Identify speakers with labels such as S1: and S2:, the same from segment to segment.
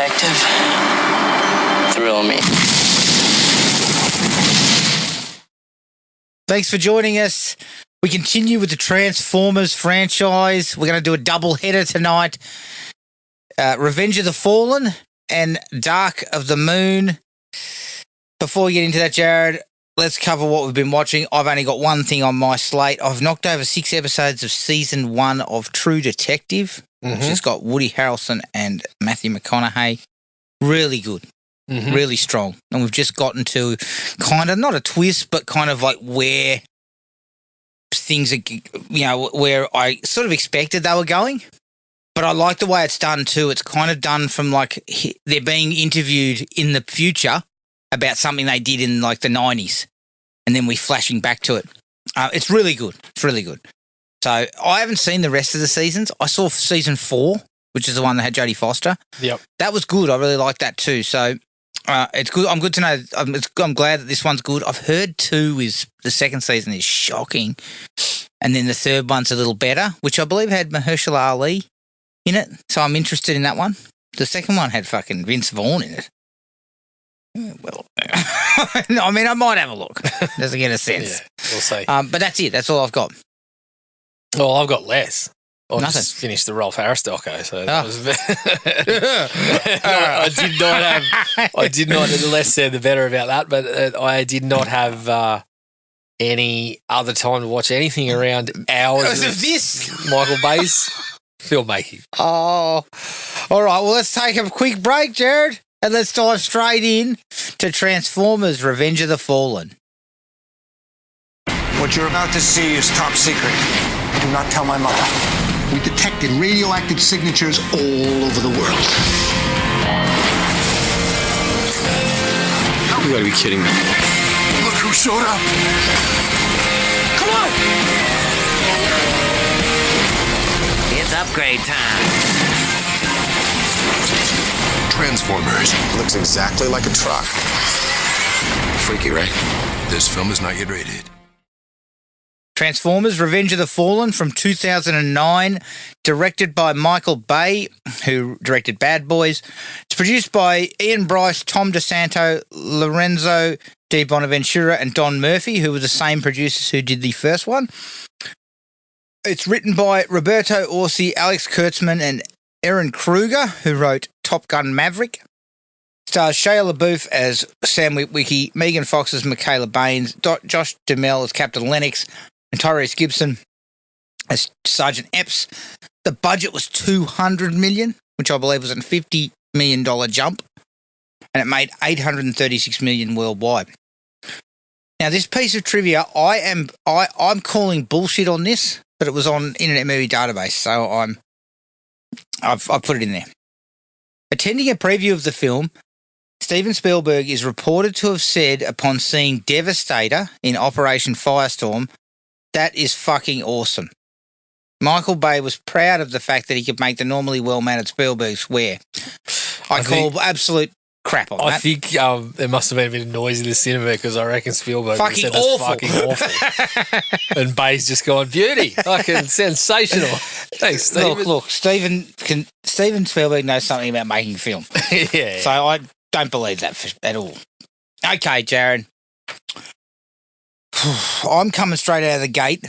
S1: detective thrill me.
S2: Thanks for joining us. We continue with the Transformers franchise. We're going to do a double header tonight. Revenge of the Fallen and Dark of the Moon. Before we get into that, Jared, let's cover what we've been watching. I've only got one thing on my slate. I've knocked over 6 episodes of season 1 of True Detective, which has got Woody Harrelson and Matthew McConaughey. Really good. Really strong. And we've just gotten to kind of, not a twist, but kind of like where things are, where I sort of expected they were going. But I like the way it's done too. It's kind of done from like they're being interviewed in the future about something they did in like the 90s. And then we're flashing back to it. It's really good. It's really good. So I haven't seen the rest of the seasons. I saw season 4, which is the one that had Jodie Foster.
S3: Yep.
S2: That was good. I really liked that too. So it's good. I'm good to know. I'm glad that this one's good. I've heard 2 is the second season is shocking. And then the third one's a little better, which I believe had Mahershala Ali in it. So I'm interested in that one. The second one had fucking Vince Vaughn in it. Well, I mean, I might have a look. Doesn't get a sense.
S3: Yeah, we'll see.
S2: But that's it. That's all I've got.
S3: Well, I've got less. I
S2: Nothing.
S3: just finished the Rolf Harris doco, so
S2: Oh.
S3: I did not. The less said, the better about that. But I did not have any other time to watch anything around hours
S2: Because of this.
S3: Michael Bay's filmmaking.
S2: Oh, all right. Well, let's take a quick break, Jared, and let's dive straight in to Transformers: Revenge of the Fallen.
S4: What you're about to see is top secret. Do not tell my mother. We detected radioactive signatures all over the world.
S5: You gotta be kidding me.
S4: Look who showed up. Come on!
S1: It's upgrade time.
S5: Transformers.
S6: Looks exactly like a truck.
S5: Freaky, right? This film is not yet rated.
S2: Transformers: Revenge of the Fallen from 2009, directed by Michael Bay, who directed Bad Boys. It's produced by Ian Bryce, Tom DeSanto, Lorenzo Di Bonaventura, and Don Murphy, who were the same producers who did the first one. It's written by Roberto Orci, Alex Kurtzman, and Aaron Kruger, who wrote Top Gun Maverick. Stars Shia LaBeouf as Sam Witwicky, Megan Fox as Michaela Baines, Josh Duhamel as Captain Lennox, and Tyrese Gibson as Sergeant Epps. The budget was $200 million, which I believe was a $50 million jump, and it made $836 million worldwide. Now, this piece of trivia, I'm calling bullshit on this, but it was on Internet Movie Database, so I've put it in there. Attending a preview of the film, Steven Spielberg is reported to have said upon seeing Devastator in Operation Firestorm, "That is fucking awesome." Michael Bay was proud of the fact that he could make the normally well-mannered Spielberg swear. I call absolute crap on that.
S3: I think there must have been a bit of noise in the cinema because I reckon Spielberg
S2: Fucking
S3: said that's
S2: awful.
S3: fucking awful. And Bay's just gone, beauty, fucking sensational. Thanks, Steven.
S2: Look, Steven Spielberg knows something about making film.
S3: Yeah.
S2: So I don't believe that at all. Okay, Jared. I'm coming straight out of the gate.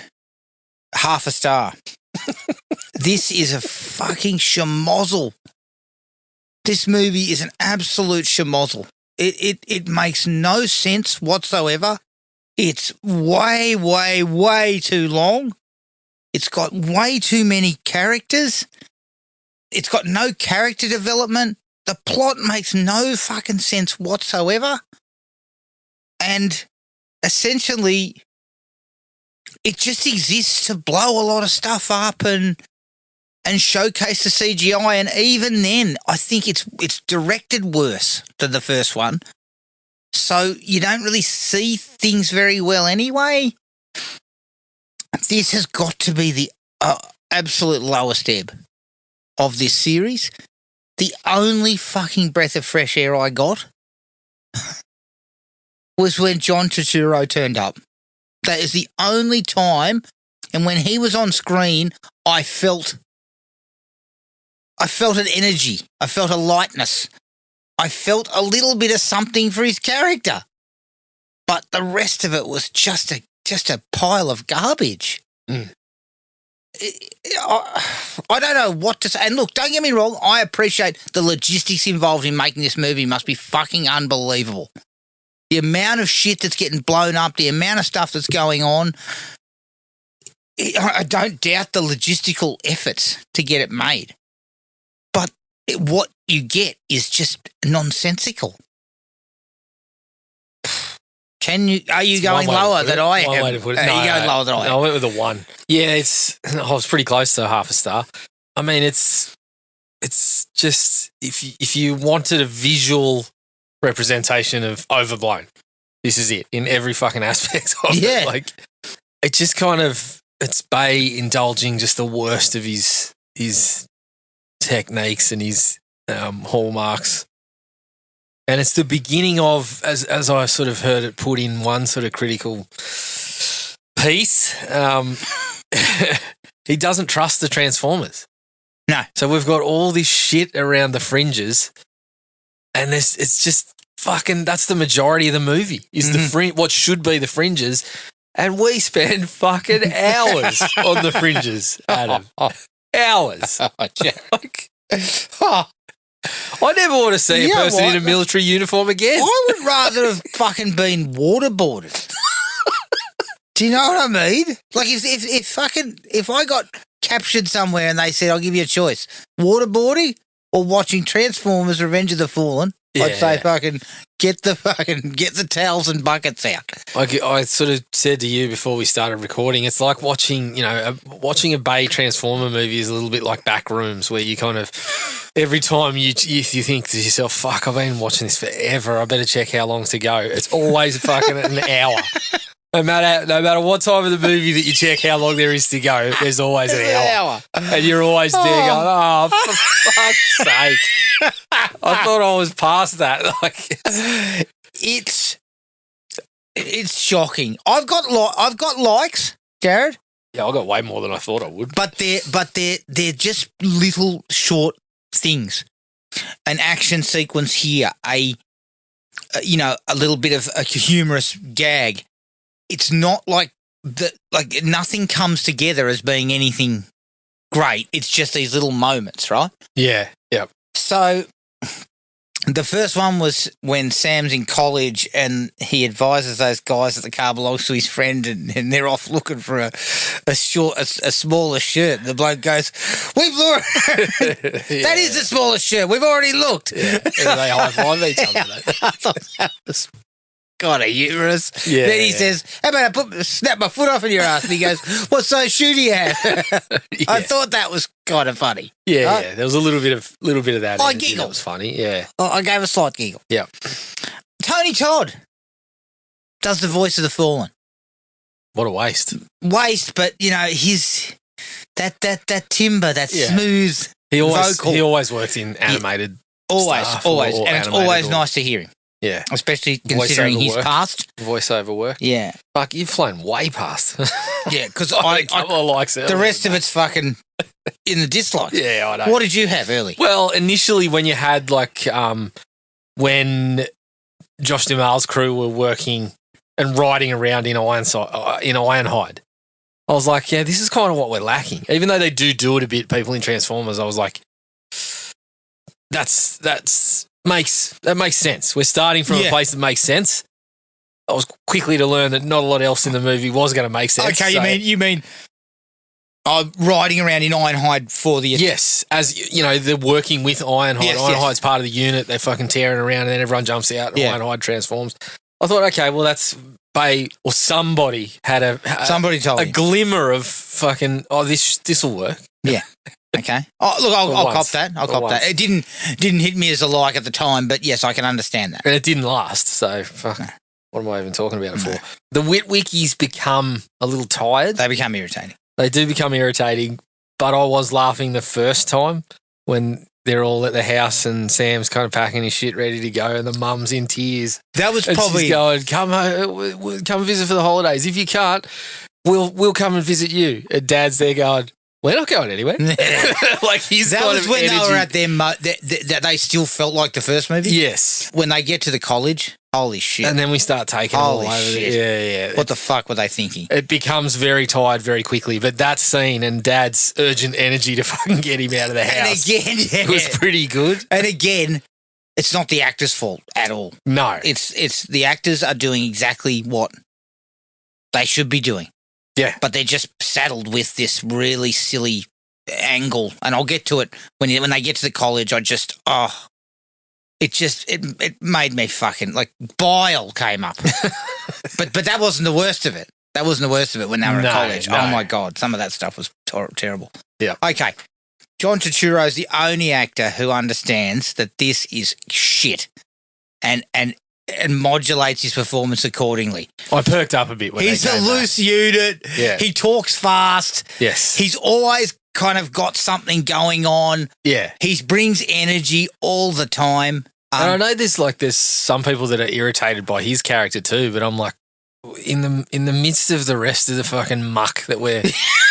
S2: Half a star. This is a fucking schmozzle. This movie is an absolute schmozzle. It makes no sense whatsoever. It's way, way, way too long. It's got way too many characters. It's got no character development. The plot makes no fucking sense whatsoever. And essentially, it just exists to blow a lot of stuff up and showcase the CGI. And even then, I think it's directed worse than the first one. So you don't really see things very well anyway. This has got to be the absolute lowest ebb of this series. The only fucking breath of fresh air I got was when John Turturro turned up. That is the only time, and when he was on screen, I felt an energy. I felt a lightness. I felt a little bit of something for his character. But the rest of it was just a pile of garbage.
S3: Mm.
S2: I don't know what to say. And look, don't get me wrong, I appreciate the logistics involved in making this movie must be fucking unbelievable. The amount of shit that's getting blown up, the amount of stuff that's going on, I don't doubt the logistical efforts to get it made. But what you get is just nonsensical. Are you going lower than I am?
S3: Way to put it.
S2: Are you going lower than I am?
S3: I went with a 1. Yeah, I was pretty close to half a star. I mean, it's just if you wanted a visual representation of overblown, this is it in every fucking aspect of it. Like, it just kind of, it's Bay indulging just the worst of his techniques and his hallmarks. And it's the beginning of, as I sort of heard it put in one sort of critical piece, he doesn't trust the Transformers.
S2: No.
S3: So we've got all this shit around the fringes, and it's just fucking, that's the majority of the movie, is the what should be the fringes, and we spend fucking hours on the fringes, Adam. Hours. Like, I never want to see a person in a military uniform again.
S2: I would rather have fucking been waterboarded. Do you know what I mean? Like if I got captured somewhere and they said, I'll give you a choice, waterboarding or watching Transformers Revenge of the Fallen, I'd say fucking get the towels and buckets out.
S3: I sort of said to you before we started recording, it's like watching a Bay Transformer movie is a little bit like Backrooms, where you kind of, every time you think to yourself, fuck, I've been watching this forever, I better check how long's to go. It's always fucking an hour. No matter what time of the movie that you check how long there is to go, there's always an hour. And you're always there going, oh, for fuck's sake. I thought I was past that. Like,
S2: it's shocking. I've got likes, Jared.
S3: Yeah, I got way more than I thought I would.
S2: But they're just little short things. An action sequence here, a little bit of a humorous gag. It's not like nothing comes together as being anything great. It's just these little moments, right?
S3: Yeah. Yep.
S2: So the first one was when Sam's in college and he advises those guys that the car belongs to his friend, and they're off looking for a smaller shirt. The bloke goes, "We've looked. That is the smallest shirt. We've already looked."
S3: Yeah. And they high five each other.
S2: I thought that was kind of humorous.
S3: Yeah.
S2: Then he says, "How about I snap my foot off in your ass?" And he goes, "What size shoe do you have?" I thought that was kind of funny.
S3: Yeah, yeah. There was a little bit of that.
S2: I
S3: giggled.
S2: giggled.
S3: That was funny. Yeah.
S2: I gave a slight giggle.
S3: Yeah.
S2: Tony Todd does the voice of the Fallen.
S3: What a waste.
S2: But his that timbre, that smooth vocal.
S3: He always worked in animated.
S2: Always,
S3: stuff
S2: and it's always
S3: or,
S2: nice to hear him.
S3: Yeah,
S2: especially considering his past
S3: voiceover work.
S2: Yeah,
S3: fuck, you've flown way past.
S2: Yeah, because
S3: I likes it.
S2: The rest of it's fucking in the dislikes.
S3: Yeah, I know.
S2: What did you have early?
S3: Well, initially when you had when Josh Duhamel's crew were working and riding around in Ironhide, I was like, yeah, this is kind of what we're lacking. Even though they do it a bit, people in Transformers, I was like, that makes sense. We're starting from a place that makes sense. I was quickly to learn that not a lot else in the movie was going to make sense.
S2: Okay,
S3: so.
S2: you mean riding around in Ironhide for the...
S3: Yes, as they're working with Ironhide.
S2: Yes,
S3: Ironhide's part of the unit. They're fucking tearing around and then everyone jumps out and Ironhide transforms. I thought, okay, well, that's Bay or somebody had
S2: somebody told
S3: a glimmer of fucking, this will work.
S2: Yeah. Okay. Oh, look, I'll cop that. I'll cop that. It didn't hit me as a like at the time, but yes, I can understand that.
S3: And it didn't last, so fuck. What am I even talking about it for? The Witwickies become a little tired.
S2: They become irritating.
S3: They do become irritating, but I was laughing the first time when they're all at the house and Sam's kind of packing his shit ready to go and the mum's in tears.
S2: That was
S3: and
S2: probably...
S3: she's going, come visit for the holidays. If you can't, we'll come and visit you. And Dad's there going, we're not going anywhere. Like he's
S2: That
S3: kind
S2: was
S3: of
S2: when they
S3: energy.
S2: were at their that they still felt like the first movie.
S3: Yes.
S2: When they get to the college, holy shit!
S3: And then we start taking it all
S2: Holy
S3: over.
S2: shit.
S3: Yeah.
S2: What the fuck were they thinking?
S3: It becomes very tired very quickly. But that scene and Dad's urgent energy to fucking get him out of the
S2: And
S3: house
S2: again,
S3: was pretty good.
S2: and again, it's not the actor's fault at all.
S3: No.
S2: It's the actors are doing exactly what they should be doing.
S3: Yeah.
S2: But they're just saddled with this really silly angle, and I'll get to it when they get to the college. It made me fucking like bile came up. but that wasn't the worst of it. That wasn't the worst of it when they were in college.
S3: No.
S2: Oh my God, some of that stuff was terrible.
S3: Yeah.
S2: Okay. John Turturro is the only actor who understands that this is shit, and modulates his performance accordingly.
S3: I perked up a bit when
S2: He's
S3: they
S2: a
S3: came back.
S2: loose unit.
S3: Yeah.
S2: He talks fast.
S3: Yes.
S2: He's always kind of got something going on.
S3: Yeah.
S2: He brings energy all the time.
S3: And I know there's some people that are irritated by his character too, but I'm like, in the midst of the rest of the fucking muck that we're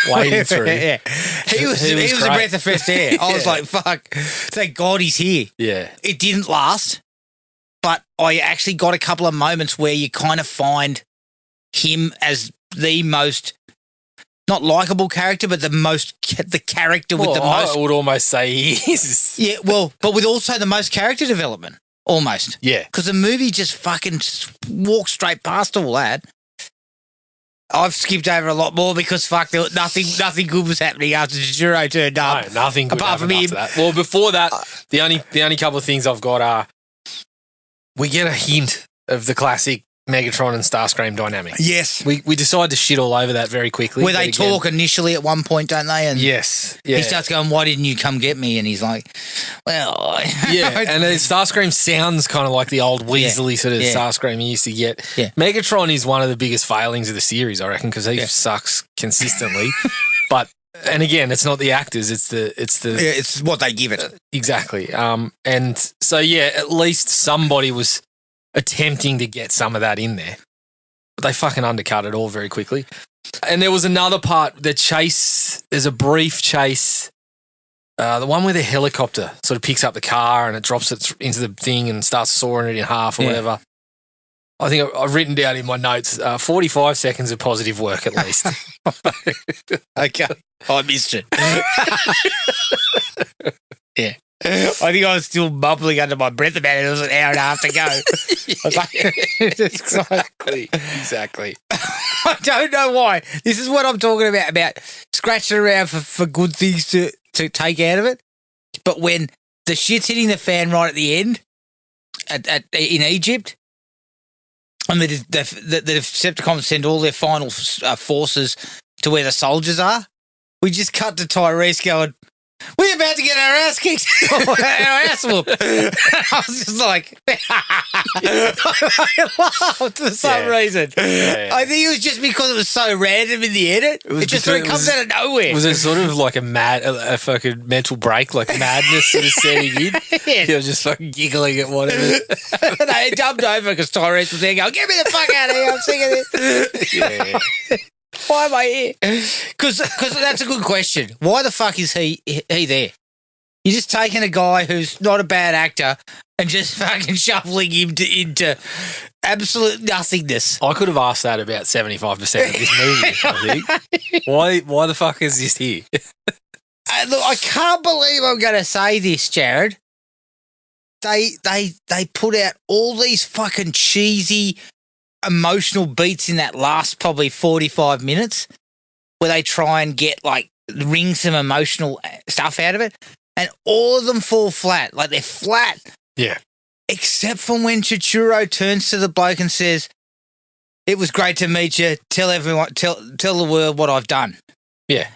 S3: wading through.
S2: Yeah. He was a
S3: great.
S2: breath of fresh air. I was
S3: Yeah.
S2: like, fuck, thank God he's here.
S3: Yeah.
S2: It didn't last, but I actually got a couple of moments where you kind of find him as the most, not likable character, but the character with the most.
S3: I would almost say he is.
S2: Yeah, well, but with also the most character development, almost.
S3: Yeah.
S2: Because the movie just fucking walks straight past all that. I've skipped over a lot more because fuck, there was nothing good was happening after Turturro turned up.
S3: No, nothing good
S2: Apart from
S3: happened
S2: him.
S3: after that. Well, before that, the only couple of things I've got are we get a hint of the classic Megatron and Starscream dynamic.
S2: Yes.
S3: We decide to shit all over that very quickly.
S2: Where
S3: but
S2: they
S3: again-
S2: talk initially at one point, don't they? And
S3: Yes. Yeah.
S2: he starts going, "Why didn't you come get me?" And he's like, "Well,
S3: Yeah, and then Starscream sounds kind of like the old Weasley sort of
S2: Yeah.
S3: Starscream you used to get.
S2: Yeah.
S3: Megatron is one of the biggest failings of the series, I reckon, because he sucks consistently. But and again, it's not the actors; it's the
S2: Yeah, it's what they give it."
S3: exactly. And so yeah, at least somebody was attempting to get some of that in there, but they fucking undercut it all very quickly. And there was another part, the chase. There's a brief chase. The one where the helicopter sort of picks up the car and it drops it into the thing and starts sawing it in half or
S2: Yeah.
S3: whatever. I think I've written down in my notes 45 seconds of positive work at least.
S2: Okay, I missed it. Yeah. I think I was still mumbling under my breath about it. It was an hour and a half to go. I was like,
S3: Exactly.
S2: I don't know why. This is what I'm talking about scratching around for good things to take out of it. But when the shit's hitting the fan right at the end in Egypt, and the Decepticons send all their final forces to where the soldiers are, we just cut to Tyrese going, "We're about to get our ass kicked, our ass whooped." I was just like, I laughed for some reason.
S3: Yeah.
S2: I think it was just because it was so random in the edit.
S3: was
S2: It just
S3: because
S2: sort of comes out of nowhere.
S3: Was it sort of like a fucking mental break, like madness sort of setting in?
S2: Yeah.
S3: You were just fucking giggling at whatever.
S2: They jumped over because Tyrese was there going, "Get me the fuck out of here, I'm sick of this."
S3: Yeah.
S2: Why am I here? Because that's a good question. Why the fuck is he there? You're just taking a guy who's not a bad actor and just fucking shuffling him into absolute nothingness.
S3: I could have asked that about 75% of this movie, I think. Why the fuck is this here?
S2: Look, I can't believe I'm going to say this, Jared. They put out all these fucking cheesy emotional beats in that last probably 45 minutes where they try and wring some emotional stuff out of it, and all of them fall flat. Like, they're flat.
S3: Yeah.
S2: Except for when Turturro turns to the bloke and says, "It was great to meet you. Tell everyone, tell the world what I've done."
S3: Yeah.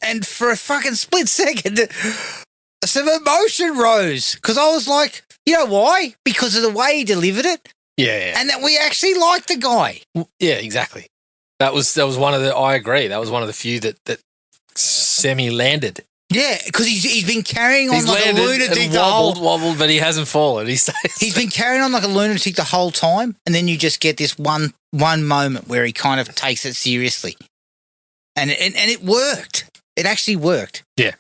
S2: And for a fucking split second, some emotion rose because I was like, you know why? Because of the way he delivered it,
S3: Yeah.
S2: and that we actually liked the guy.
S3: Yeah, exactly. That was one of the. I agree. That was one of the few that semi landed.
S2: Yeah, because he's been carrying on
S3: He's
S2: like a
S3: landed
S2: lunatic
S3: and
S2: the whole.
S3: wobbled, but he hasn't fallen. He's
S2: Been carrying on like a lunatic the whole time, and then you just get this one moment where he kind of takes it seriously, and it worked. It actually worked.
S3: Yeah.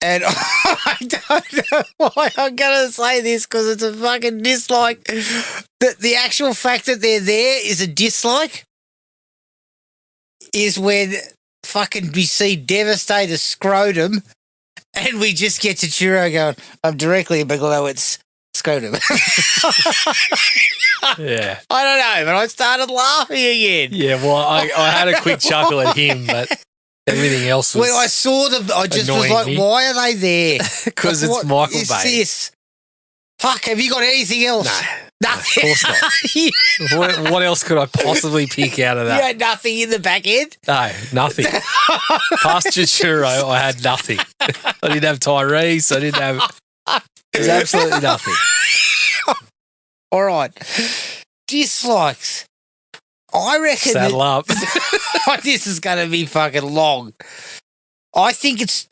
S2: And I don't know why I'm going to say this because it's a fucking dislike. The actual fact that they're there is a dislike is when fucking we see Devastator's scrotum and we just get to Churro going, I'm directly below its scrotum.
S3: Yeah.
S2: I don't know, but I started laughing again.
S3: Yeah, well, I had a quick chuckle at him, but everything else was
S2: When I saw them, I just was
S3: annoying
S2: like,
S3: me.
S2: why are they there?
S3: because
S2: Like,
S3: it's
S2: what
S3: Michael
S2: is
S3: Bay.
S2: this? Fuck, have you got anything else?
S3: No,
S2: Nothing.
S3: of course
S2: you
S3: What else could I possibly pick out of that?
S2: had nothing in the back end?
S3: No, nothing. Past Churro, I had nothing. I didn't have Tyrese. I didn't have. There's absolutely nothing.
S2: All right. Dislikes. I reckon
S3: Saddle up.
S2: this is going to be fucking long. I think it's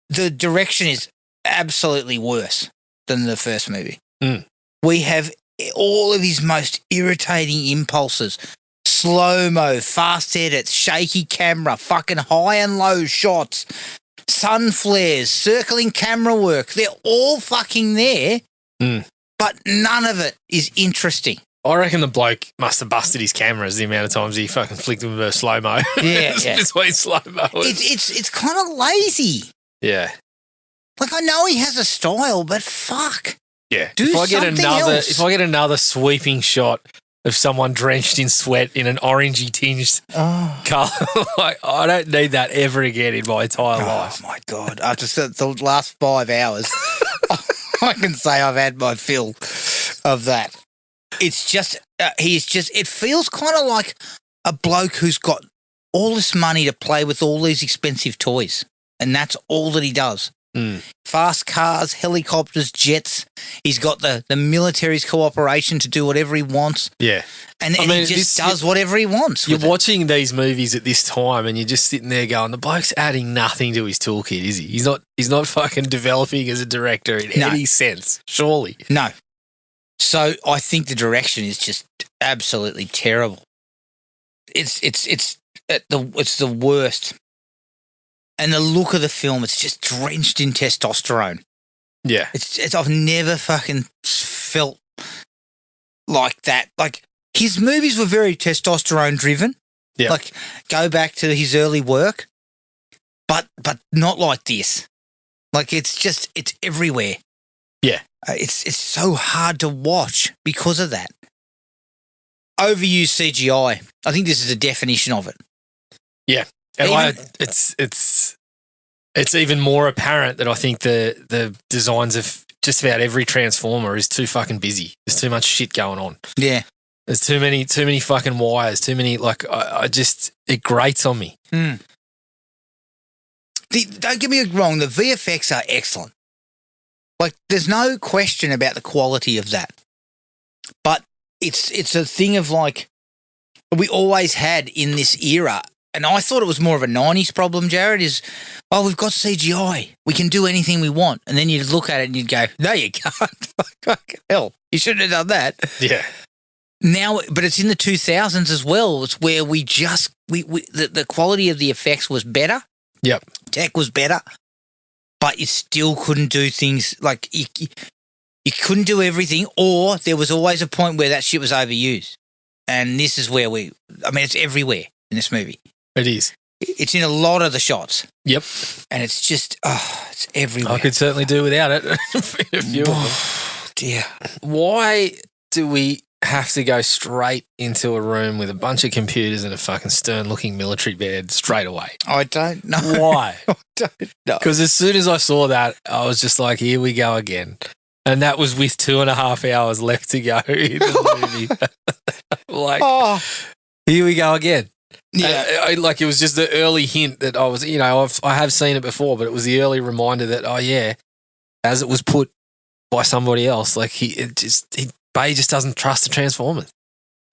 S2: the direction is absolutely worse than the first movie.
S3: Mm.
S2: We have all of his most irritating impulses. Slow-mo, fast edits, shaky camera, fucking high and low shots, sun flares, circling camera work. They're all fucking there, but none of it is interesting.
S3: I reckon the bloke must have busted his cameras the amount of times he fucking flicked them with a slow mo.
S2: Yeah, yeah.
S3: Between slow mo.
S2: It's kind of lazy.
S3: Yeah.
S2: Like, I know he has a style, but fuck.
S3: Yeah.
S2: Do something else.
S3: If I get another sweeping shot of someone drenched in sweat in an orangey tinged colour, like, I don't need that ever again in my entire life.
S2: Oh, my God. After the last 5 hours, I can say I've had my fill of that. It's just, it feels kind of like a bloke who's got all this money to play with all these expensive toys, and that's all that he does. Fast cars, helicopters, jets. He's got the military's cooperation to do whatever he wants.
S3: Yeah.
S2: And he just does whatever he wants.
S3: You're
S2: with it.
S3: watching these movies at this time and you're just sitting there going, the bloke's adding nothing to his toolkit, is he? He's not fucking developing as a director in any sense, surely.
S2: No. So I think the direction is just absolutely terrible. It's the worst. And the look of the film, it's just drenched in testosterone.
S3: Yeah.
S2: It's I've never fucking felt like that. Like, his movies were very testosterone driven.
S3: Yeah.
S2: Like, go back to his early work, but not like this. Like, it's everywhere.
S3: Yeah.
S2: It's so hard to watch because of that. Overused CGI. I think this is a definition of it.
S3: Yeah. And it's even more apparent that I think the designs of just about every Transformer is too fucking busy. There's too much shit going on.
S2: Yeah.
S3: There's too many fucking wires, too many, like, it grates on me.
S2: Don't get me wrong, the VFX are excellent. Like, there's no question about the quality of that. But it's a thing of, like, we always had in this era, and I thought it was more of a 90s problem, Jared, is, oh, we've got CGI. We can do anything we want. And then you'd look at it and you'd go, no, you can't. Fucking hell, you shouldn't have done that.
S3: Yeah.
S2: Now, but it's in the 2000s as well. It's where the quality of the effects was better.
S3: Yep.
S2: Tech was better, but you still couldn't do things like you couldn't do everything, or there was always a point where that shit was overused. And this is where it's everywhere in this movie.
S3: It is.
S2: It's in a lot of the shots.
S3: Yep.
S2: And it's just, it's everywhere.
S3: I could certainly do without it. A few of them.
S2: Dear.
S3: Why do we have to go straight into a room with a bunch of computers and a fucking stern-looking military bed straight away?
S2: I don't know.
S3: Why?
S2: I don't know.
S3: Because as soon as I saw that, I was just like, here we go again. And that was with 2.5 hours left to go in the movie. Like, here we go again.
S2: Yeah.
S3: Like, it was just the early hint that I was, I have seen it before, but it was the early reminder that, oh yeah, as it was put by somebody else, like Bay just doesn't trust the Transformers.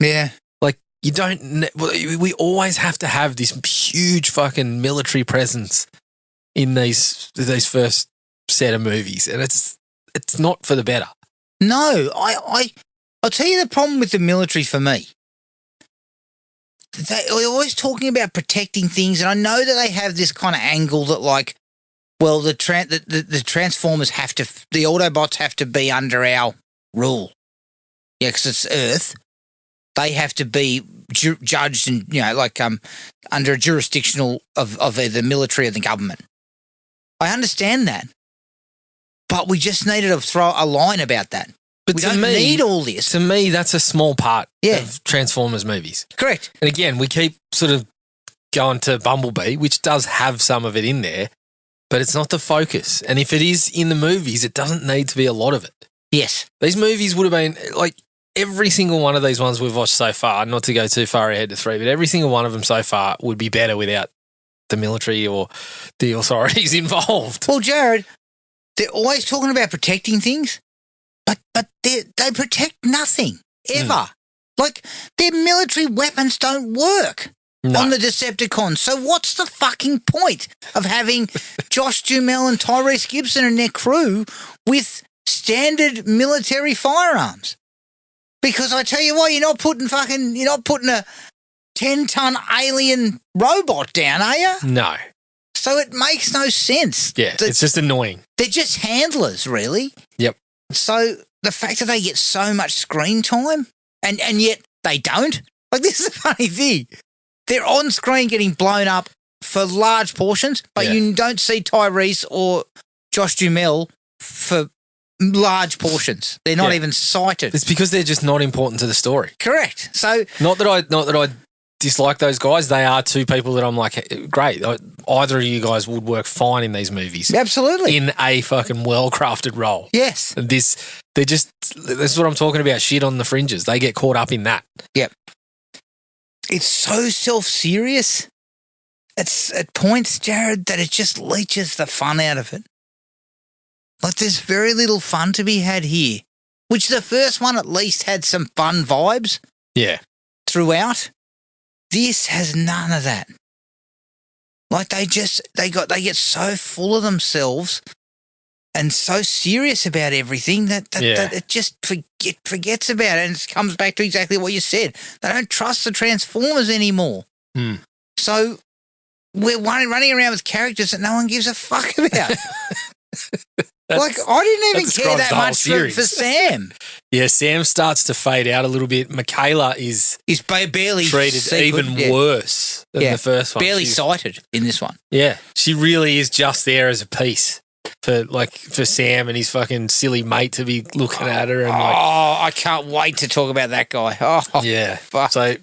S2: Yeah.
S3: Like, we always have to have this huge fucking military presence in these first set of movies, and it's not for the better.
S2: No, I'll tell you the problem with the military for me. they're always talking about protecting things, and I know that they have this kind of angle that, like, well, the Transformers have to, the Autobots have to be under our rule. Yeah, because it's Earth. They have to be judged and, like under a jurisdictional of either the military or the government. I understand that. But we just needed to throw a line about that.
S3: But
S2: we
S3: to
S2: don't
S3: me,
S2: need all this.
S3: To me, that's a small part
S2: Yeah.
S3: of Transformers movies.
S2: Correct.
S3: And again, we keep sort of going to Bumblebee, which does have some of it in there, but it's not the focus. And if it is in the movies, it doesn't need to be a lot of it.
S2: Yes.
S3: These movies would have been, like, every single one of these ones we've watched so far, not to go too far ahead to 3, but every single one of them so far would be better without the military or the authorities involved.
S2: Well, Jared, they're always talking about protecting things, but they protect nothing, ever. Like, their military weapons don't work on the Decepticons. So what's the fucking point of having Josh Duhamel and Tyrese Gibson and their crew with standard military firearms? Because I tell you what, you're not putting a 10-ton alien robot down, are you?
S3: No.
S2: So it makes no sense.
S3: Yeah, it's just annoying.
S2: They're just handlers, really.
S3: Yep.
S2: So the fact that they get so much screen time and yet they don't, like, this is a funny thing. They're on screen getting blown up for large portions, but you don't see Tyrese or Josh Duhamel for large portions. They're not even cited.
S3: It's because they're just not important to the story.
S2: Correct. So
S3: Not that I dislike those guys. They are two people that I'm like, hey, great. Either of you guys would work fine in these movies.
S2: absolutely.
S3: In a fucking well-crafted role.
S2: Yes.
S3: This is what I'm talking about, shit on the fringes. They get caught up in that.
S2: Yep. It's so self-serious. It's at points, Jared, that it just leeches the fun out of it. Like, there's very little fun to be had here, which the first one at least had some fun vibes
S3: Yeah.
S2: throughout. This has none of that. Like, they get so full of themselves and so serious about everything that it just forgets about it, and it comes back to exactly what you said. They don't trust the Transformers anymore. So we're running around with characters that no one gives a fuck about. Like, I didn't even care that much for Sam.
S3: Yeah, Sam starts to fade out a little bit. Michaela is
S2: barely
S3: treated even worse than the first one.
S2: Barely cited in this one.
S3: Yeah, she really is just there as a piece for Sam and his fucking silly mate to be looking at her. And
S2: I can't wait to talk about that guy. Oh,
S3: yeah.
S2: fuck.
S3: So,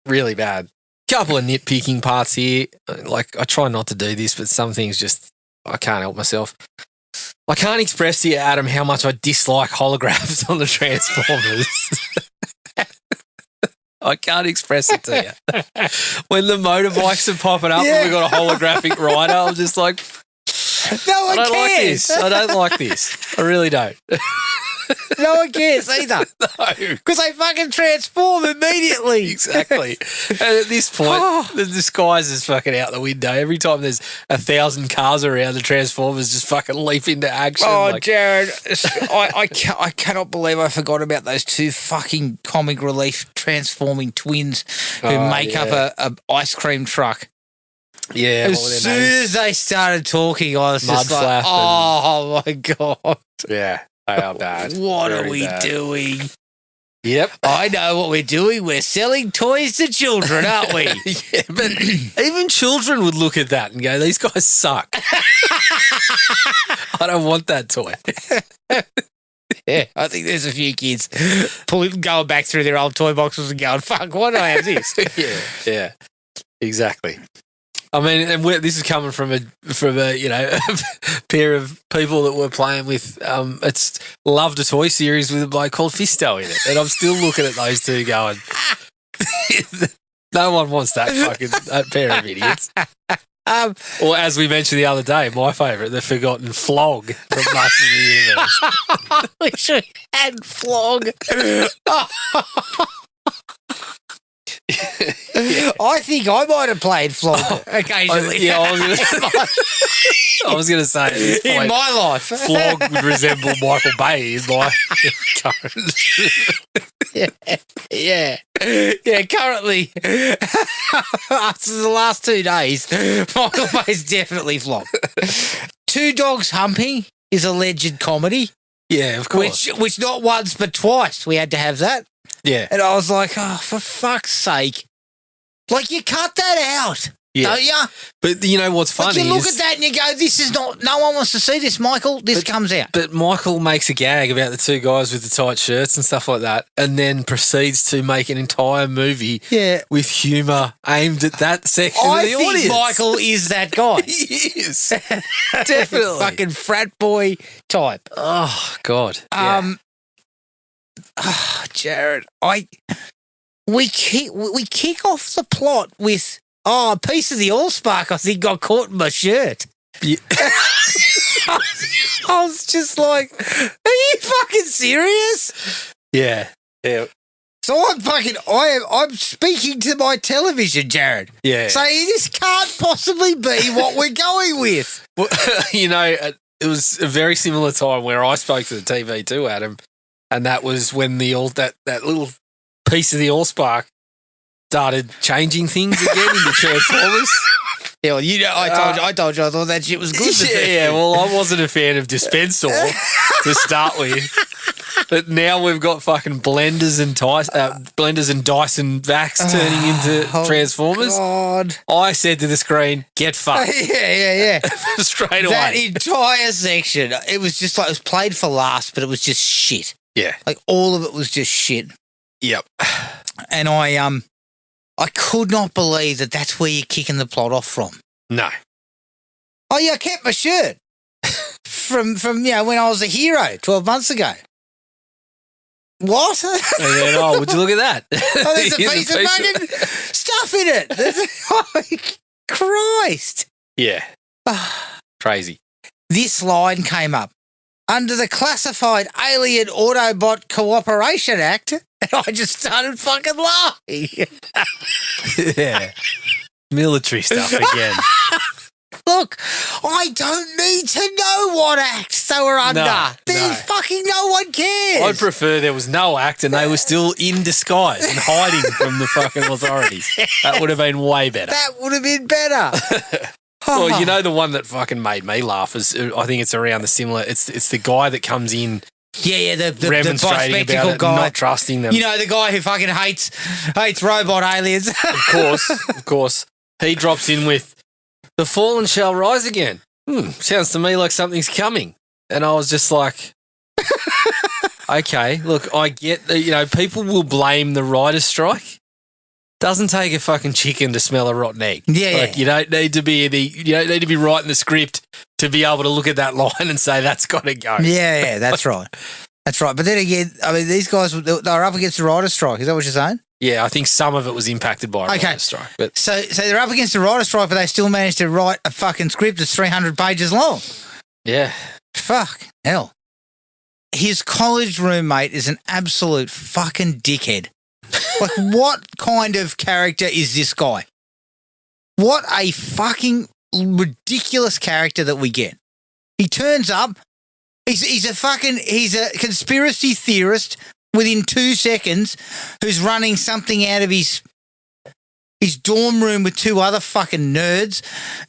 S3: really bad. Couple of nitpicking parts here. Like, I try not to do this, but some things just, I can't help myself. I can't express to you, Adam, how much I dislike holograms on the Transformers. I can't express it to you. When the motorbikes are popping up and we've got a holographic rider, I'm just like,
S2: no one
S3: I don't like
S2: cares.
S3: this. I don't like this. I really don't.
S2: No one cares either.
S3: No.
S2: Because they fucking transform immediately.
S3: Exactly. And at this point, the disguise is fucking out the window. Every time there's 1,000 cars around, the Transformers just fucking leap into action.
S2: Oh, Jared, I cannot believe I forgot about those two fucking comic relief transforming twins who make up a ice cream truck.
S3: Yeah.
S2: As soon as they started talking, I was just like,
S3: Mudflap
S2: oh my God.
S3: Yeah. They are bad.
S2: What
S3: Very
S2: are we
S3: bad.
S2: doing?
S3: Yep.
S2: I know what we're doing. We're selling toys to children, aren't we?
S3: Yeah, but even children would look at that and go, these guys suck. I don't want that toy.
S2: Yeah, I think there's a few kids going back through their old toy boxes and going, fuck, why do I have this?
S3: Yeah, exactly. I mean, and this is coming from a pair of people that were playing with. It's loved a toy series with a bloke called Fisto in it, and I'm still looking at those two going, no one wants that pair of idiots. Or as we mentioned the other day, my favourite, the forgotten Flog from Masters of the Universe.
S2: I wish we had Flog. I think I might have played Flog occasionally.
S3: I was going to say at this point,
S2: in my life,
S3: Flog would resemble Michael Bay in my current.
S2: Yeah. Yeah, currently, after the last 2 days, Michael Bay's definitely flopped. Two Dogs Humping is alleged comedy,
S3: Yeah, of course.
S2: which not once but twice we had to have that.
S3: yeah.
S2: And I was like, oh, for fuck's sake. Like, you cut that out,
S3: Yeah.
S2: don't you?
S3: But you know what's
S2: Like,
S3: funny
S2: you look
S3: is,
S2: at that and you go, this is not, no one wants to see this, Michael. This comes out.
S3: but Michael makes a gag about the two guys with the tight shirts and stuff like that, and then proceeds to make an entire movie
S2: Yeah.
S3: with humour aimed at that section
S2: I
S3: of the
S2: think
S3: audience.
S2: Michael is that guy.
S3: He is. Definitely.
S2: Fucking frat boy type.
S3: Oh, God. Yeah.
S2: Jared, we kick off the plot with a piece of the Allspark I think got caught in my shirt.
S3: Yeah.
S2: I was just like, are you fucking serious?
S3: Yeah. Yeah.
S2: So I'm speaking to my television, Jared.
S3: Yeah.
S2: Saying this can't possibly be what we're going with.
S3: Well, you know, it was a very similar time where I spoke to the TV too, Adam, and that was when that little piece of the Allspark started changing things again in the Transformers.
S2: Yeah, well, you know, I told you I thought that shit was good.
S3: Yeah, well, I wasn't a fan of Dispensor to start with, but now we've got fucking blenders and Dyson vacs turning into Transformers.
S2: God.
S3: I said to the screen, "Get fucked!"
S2: Yeah.
S3: Straight
S2: That
S3: away.
S2: entire section, it was just like, it was played for laughs, but it was just shit.
S3: Yeah.
S2: Like, all of it was just shit.
S3: Yep.
S2: And I could not believe that that's where you're kicking the plot off from.
S3: No.
S2: Oh, yeah, I kept my shirt from when I was a hero 12 months ago. What?
S3: And then, oh, would you look at that?
S2: Oh, there's a
S3: Here's
S2: piece of fucking stuff in it. Oh, Christ.
S3: Yeah. Crazy.
S2: This line came up. Under the Classified Alien Autobot Cooperation Act, and I just started fucking laughing.
S3: Yeah. Military stuff again.
S2: Look, I don't need to know what acts they were under.
S3: No.
S2: Fucking no one cares.
S3: I'd prefer there was no act and they were still in disguise and hiding from the fucking authorities. That would have been way better.
S2: That would have been better.
S3: Well, you know the one that fucking made me laugh is I think it's around the similar. It's the guy that comes in
S2: Yeah, the
S3: demonstrating about
S2: spectacle
S3: it,
S2: guy.
S3: not trusting them.
S2: You know, the guy who fucking hates robot aliens.
S3: Of course. He drops in with the fallen shall rise again. Sounds to me like something's coming. And I was just like, okay, look, I get that, people will blame the writer's strike. Doesn't take a fucking chicken to smell a rotten egg.
S2: Yeah,
S3: like, you don't need to be writing the script to be able to look at that line and say that's got to go.
S2: Yeah, that's right. That's right. But then again, I mean, these guys, they're up against the writer's strike. Is that what you're saying?
S3: Yeah, I think some of it was impacted by a writer's strike. But
S2: So they're up against the writer's strike, but they still managed to write a fucking script that's 300 pages long.
S3: yeah,
S2: Fuck hell. His college roommate is an absolute fucking dickhead. Like, what kind of character is this guy? What a fucking ridiculous character that we get. He turns up. He's a conspiracy theorist within 2 seconds who's running something out of his dorm room with 2 other fucking nerds,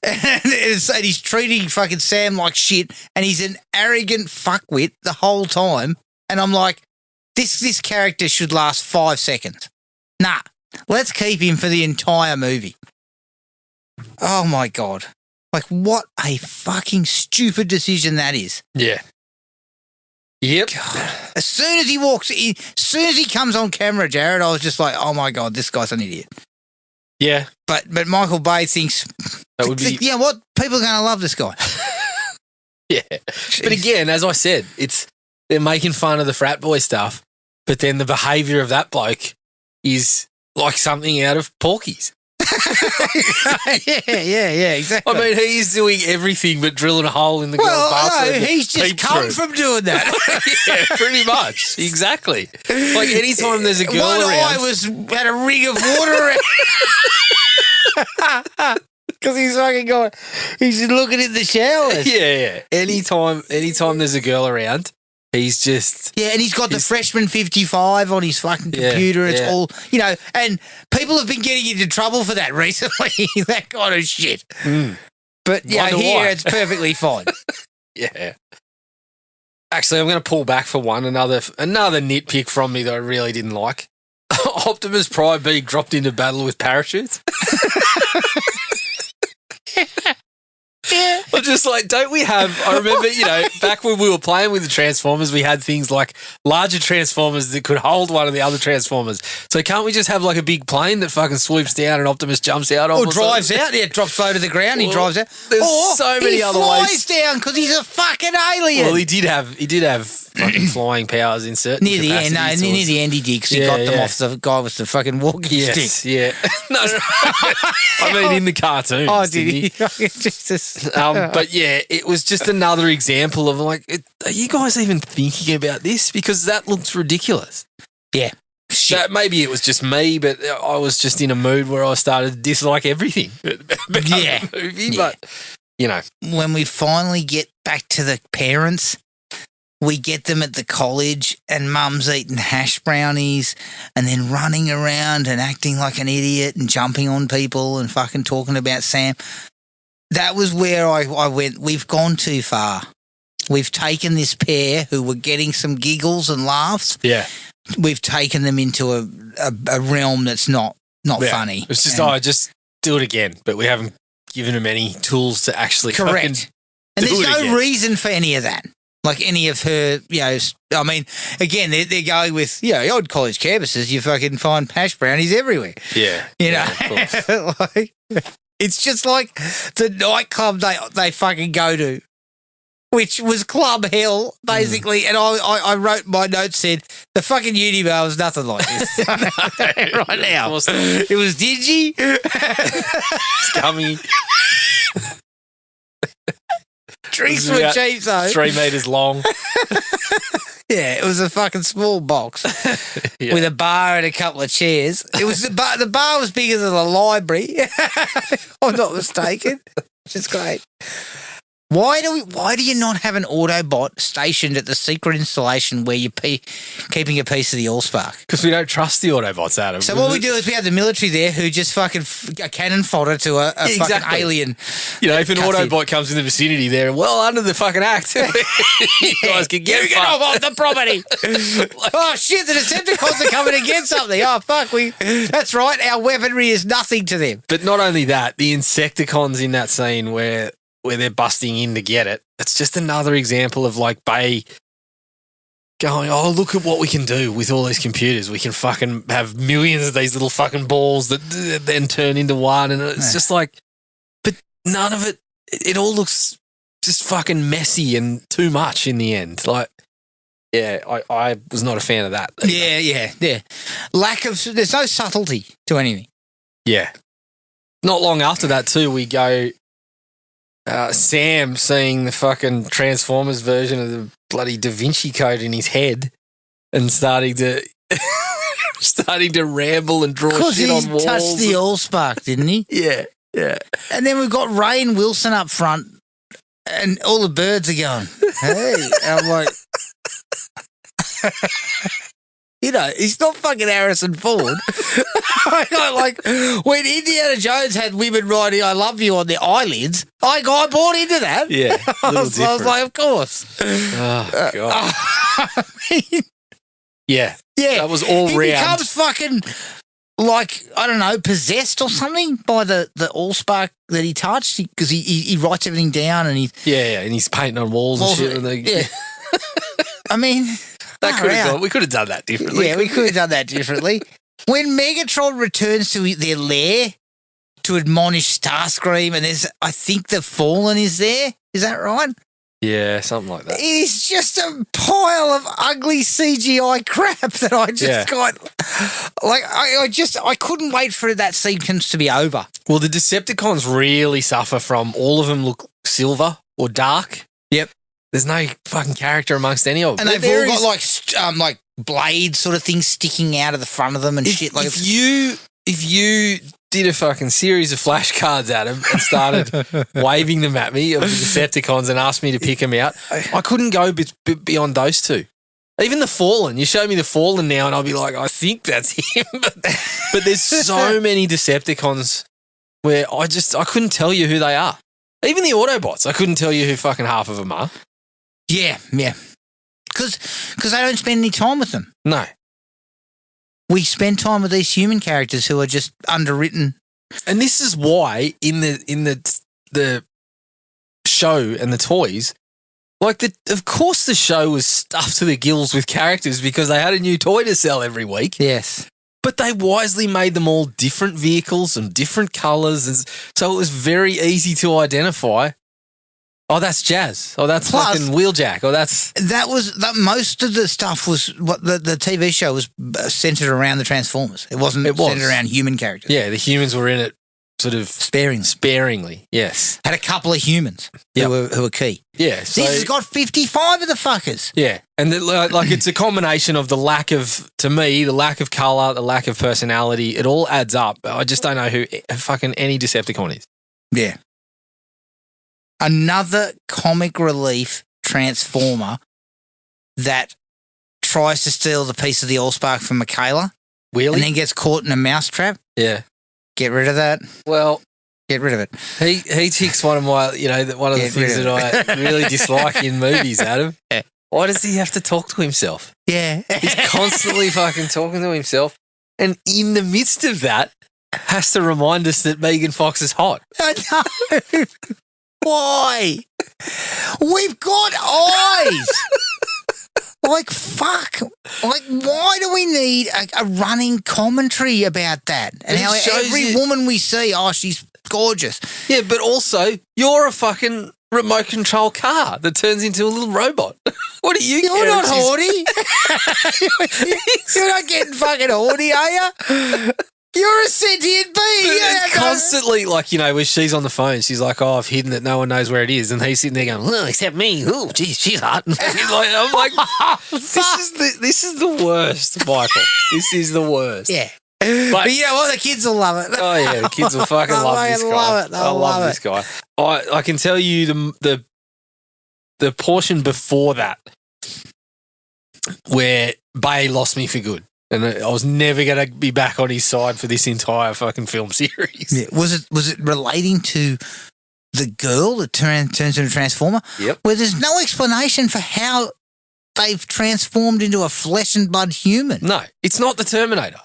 S2: and he's treating fucking Sam like shit, and he's an arrogant fuckwit the whole time. And I'm like, this character should last 5 seconds. Nah, let's keep him for the entire movie. Oh my God. Like, what a fucking stupid decision that is.
S3: yeah. Yep.
S2: As soon as he walks in, as soon as he comes on camera, Jared, I was just like, oh my God, this guy's an idiot.
S3: Yeah.
S2: But Michael Bay thinks,
S3: That would be.
S2: you know what? People are going to love this guy.
S3: Yeah. But again, as I said, they're making fun of the frat boy stuff, but then the behaviour of that bloke is like something out of Porky's.
S2: yeah, exactly.
S3: I mean, he's doing everything but drilling a hole in the girl's bathroom.
S2: no, he's just
S3: peep
S2: come
S3: through.
S2: from doing that.
S3: Yeah, pretty much. Exactly. Like anytime there's a girl
S2: One
S3: around.
S2: eye had a ring of water around. Because he's fucking going, he's looking in the showers.
S3: Yeah. Anytime there's a girl around, He's just
S2: Yeah, and he's got the freshman 55 on his fucking computer. It's all, and people have been getting into trouble for that recently, that kind of shit. But yeah,
S3: Wonder
S2: here
S3: why.
S2: it's perfectly fine.
S3: Yeah. Actually, I'm going to pull back for one. Another nitpick from me that I really didn't like. Optimus Prime being dropped into battle with parachutes.
S2: Yeah.
S3: I'm just like, don't we have, I remember, back when we were playing with the Transformers, we had things like larger Transformers that could hold one of the other Transformers. So can't we just have like a big plane that fucking swoops down and Optimus jumps out of?
S2: Or drives out, drops low to the ground, he drives out.
S3: There's
S2: Or
S3: so many
S2: he
S3: other
S2: flies
S3: ways.
S2: down because he's a fucking alien.
S3: Well, he did have fucking flying powers in certain
S2: near the end,
S3: capacities.
S2: near the end he did 'cause he
S3: Yeah,
S2: got them
S3: yeah.
S2: off the guy with the fucking walking
S3: Yes,
S2: stick.
S3: yeah. No, I mean in the cartoon.
S2: Oh, did he? Jesus.
S3: But yeah, it was just another example of like, are you guys even thinking about this? Because that looks ridiculous.
S2: Yeah. Shit.
S3: That, maybe it was just me, but I was just in a mood where I started to dislike everything about
S2: Yeah.
S3: the movie.
S2: Yeah.
S3: But,
S2: When we finally get back to the parents, we get them at the college and mum's eating hash brownies and then running around and acting like an idiot and jumping on people and fucking talking about Sam. That was where I went, we've gone too far. We've taken this pair who were getting some giggles and laughs.
S3: yeah.
S2: We've taken them into a realm that's not funny.
S3: It's just,
S2: And-
S3: just do it again. But we haven't given them any tools to actually
S2: Correct.
S3: fucking
S2: And
S3: do
S2: there's
S3: it
S2: no
S3: again.
S2: reason for any of that. Like any of her, I mean, again, they're going with, old college campuses, you fucking find hash brownies everywhere.
S3: Yeah.
S2: You
S3: of course.
S2: know? Like, it's just like the nightclub they fucking go to, which was Club Hell, basically. And I wrote my notes said, the fucking uni bar was nothing like this right now.
S3: Of course not.
S2: It was dingy.
S3: Scummy.
S2: Drinks
S3: It
S2: were
S3: was about
S2: cheap, though.
S3: 3 meters long.
S2: Yeah, it was a fucking small box
S3: Yeah.
S2: with a bar and a couple of chairs. It was the bar was bigger than a library. If I'm not mistaken, which is great. Why do you not have an Autobot stationed at the secret installation where you're keeping a piece of the Allspark?
S3: Because we don't trust the Autobots, Adam.
S2: So what we do is we have the military there who just fucking a cannon fodder to a fucking
S3: Exactly.
S2: alien.
S3: if an
S2: cuts in.
S3: Autobot comes in the vicinity, they're well under the fucking act. You guys can get
S2: Get
S3: fucked.
S2: off the property. Oh shit, the Decepticons are coming to get something. Oh fuck, that's right, our weaponry is nothing to them.
S3: But not only that, the Insecticons in that scene where they're busting in to get it, it's just another example of like Bay going, oh, look at what we can do with all these computers. We can fucking have millions of these little fucking balls that then turn into one. And it's just like, but none of it all looks just fucking messy and too much in the end. Like, yeah, I was not a fan of that. either.
S2: Yeah. There's no subtlety to anything.
S3: Yeah. Not long after that, too, we go Sam seeing the fucking Transformers version of the bloody Da Vinci Code in his head and starting to ramble and draw
S2: Because
S3: shit
S2: he
S3: on walls.
S2: touched the Allspark, didn't he?
S3: Yeah.
S2: And then we've got Ray and Wilson up front and all the birds are going, hey. And I'm like, he's not fucking Harrison Ford. like when Indiana Jones had women writing "I love you" on their eyelids, I bought into that.
S3: Yeah.
S2: I
S3: Little
S2: was
S3: different.
S2: like, of course.
S3: Oh, God.
S2: I mean,
S3: Yeah.
S2: yeah,
S3: That was all
S2: he
S3: round.
S2: becomes fucking like I don't know, possessed or something by the Allspark that he touched because he writes everything down and he.
S3: Yeah. And he's painting on walls and shit. And
S2: Yeah. I mean,
S3: that
S2: far out.
S3: we could have done that differently.
S2: Yeah, we could have done that differently. When Megatron returns to their lair to admonish Starscream, and I think the Fallen is there. Is that right?
S3: Yeah, something like that.
S2: It is just a pile of ugly CGI crap that I just
S3: Yeah.
S2: got. Like, I couldn't wait for that sequence to be over.
S3: Well, the Decepticons really suffer from all of them look silver or dark.
S2: Yep.
S3: There's no fucking character amongst any of them.
S2: And they've
S3: There
S2: all got
S3: is-
S2: like blades sort of things sticking out of the front of them and shit. Like,
S3: if you did a fucking series of flashcards at him and started waving them at me of the Decepticons and asked me to pick them out. I couldn't go beyond those two. Even the Fallen. You show me the Fallen now and I'll be like, I think that's him. But there's so many Decepticons where I couldn't tell you who they are. Even the Autobots, I couldn't tell you who fucking half of them are.
S2: Yeah. Because I don't spend any time with them.
S3: No.
S2: We spend time with these human characters who are just underwritten.
S3: And this is why in the show and the toys, like of course the show was stuffed to the gills with characters because they had a new toy to sell every week.
S2: Yes.
S3: But they wisely made them all different vehicles and different colours, and so it was very easy to identify. Oh, that's Jazz. Oh, that's fucking Wheeljack. Oh, that
S2: most of the stuff was what the TV show was centered around the Transformers. It wasn't centered around human characters.
S3: Yeah, the humans were in it sort of sparingly. Yes,
S2: had a couple of humans who were key.
S3: Yeah, so,
S2: this has got 55 of the fuckers.
S3: Yeah, and like it's a combination of the lack of colour, the lack of personality. It all adds up. I just don't know who fucking any Decepticon is.
S2: Yeah. Another comic relief Transformer that tries to steal the piece of the Allspark from Michaela.
S3: Really?
S2: And then gets caught in a mousetrap.
S3: Yeah.
S2: Get rid of that.
S3: Well,
S2: get rid of it.
S3: He ticks one of my, one of the things that I really dislike in movies, Adam.
S2: Yeah.
S3: Why does he have to talk to himself?
S2: Yeah.
S3: He's constantly fucking talking to himself. And in the midst of that, has to remind us that Megan Fox is hot.
S2: I know. Why? We've got eyes. Like, fuck. Like, why do we need a running commentary about that? And how every woman we see, she's gorgeous.
S3: Yeah, but also, you're a fucking remote control car that turns into a little robot. What are you?
S2: You're not horny. You're not getting fucking horny, are you? You're a sentient being.
S3: It's constantly when she's on the phone, she's like, I've hidden it. No one knows where it is. And he's sitting there going, well, except me. Oh, geez, she's hot. I'm like, this is the worst, Michael. This is the worst.
S2: Yeah. But you know what? The kids will love it.
S3: Oh, yeah. The kids will fucking love this guy.
S2: Love it.
S3: I love this guy. I can tell you the portion before that where Bay lost me for good. And I was never going to be back on his side for this entire fucking film series.
S2: Yeah. Was it relating to the girl that turns into a Transformer?
S3: Yep.
S2: Where there's no explanation for how they've transformed into a flesh and blood human.
S3: No, it's not the Terminator.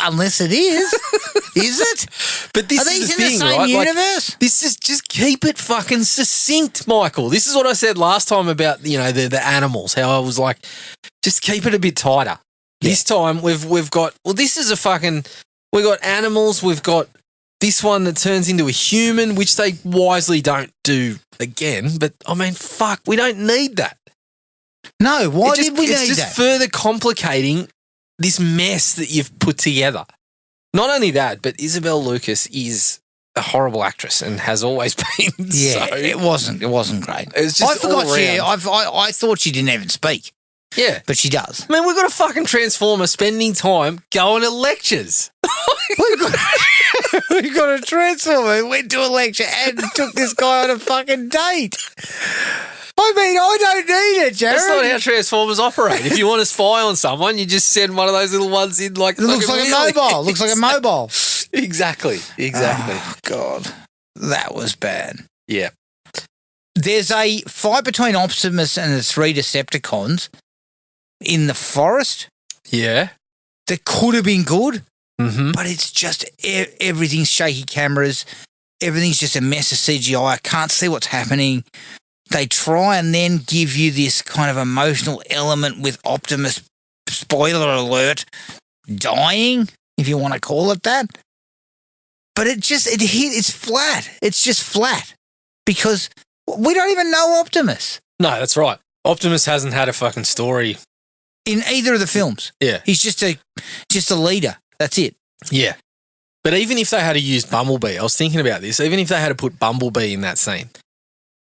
S2: Unless it is. Is it?
S3: But this
S2: Are
S3: is
S2: these
S3: the
S2: in
S3: thing,
S2: the same
S3: right?
S2: universe?
S3: This is just keep it fucking succinct, Michael. This is what I said last time about the animals. How I was like, just keep it a bit tighter. Yeah. This time we've got we've got animals. We've got this one that turns into a human, which they wisely don't do again. But I mean, fuck, we don't need that.
S2: No, why did we need that?
S3: It's just further complicating this mess that you've put together. Not only that, but Isabel Lucas is a horrible actress and has always been.
S2: Yeah,
S3: so.
S2: it wasn't great.
S3: It was just
S2: I forgot
S3: I
S2: thought she didn't even speak.
S3: Yeah.
S2: But she does.
S3: I mean, we've got a fucking Transformer spending time going to lectures.
S2: We've got a Transformer, went to a lecture and took this guy on a fucking date. I mean, I don't need it, Jared.
S3: That's not how Transformers operate. If you want to spy on someone, you just send one of those little ones in like...
S2: It looks like a mobile. Looks like a mobile.
S3: Exactly.
S2: Oh, God. That was bad.
S3: Yeah.
S2: There's a fight between Optimus and the three Decepticons in the forest.
S3: Yeah.
S2: That could have been good,
S3: but
S2: it's just everything's shaky cameras. Everything's just a mess of CGI. I can't see what's happening. They try and then give you this kind of emotional element with Optimus, spoiler alert, dying, if you want to call it that. But it's flat. It's just flat because we don't even know Optimus.
S3: No, that's right. Optimus hasn't had a fucking story
S2: in either of the films.
S3: Yeah.
S2: He's just a leader. That's it.
S3: Yeah. But even if they had to use Bumblebee, I was thinking about this, even if they had to put Bumblebee in that scene,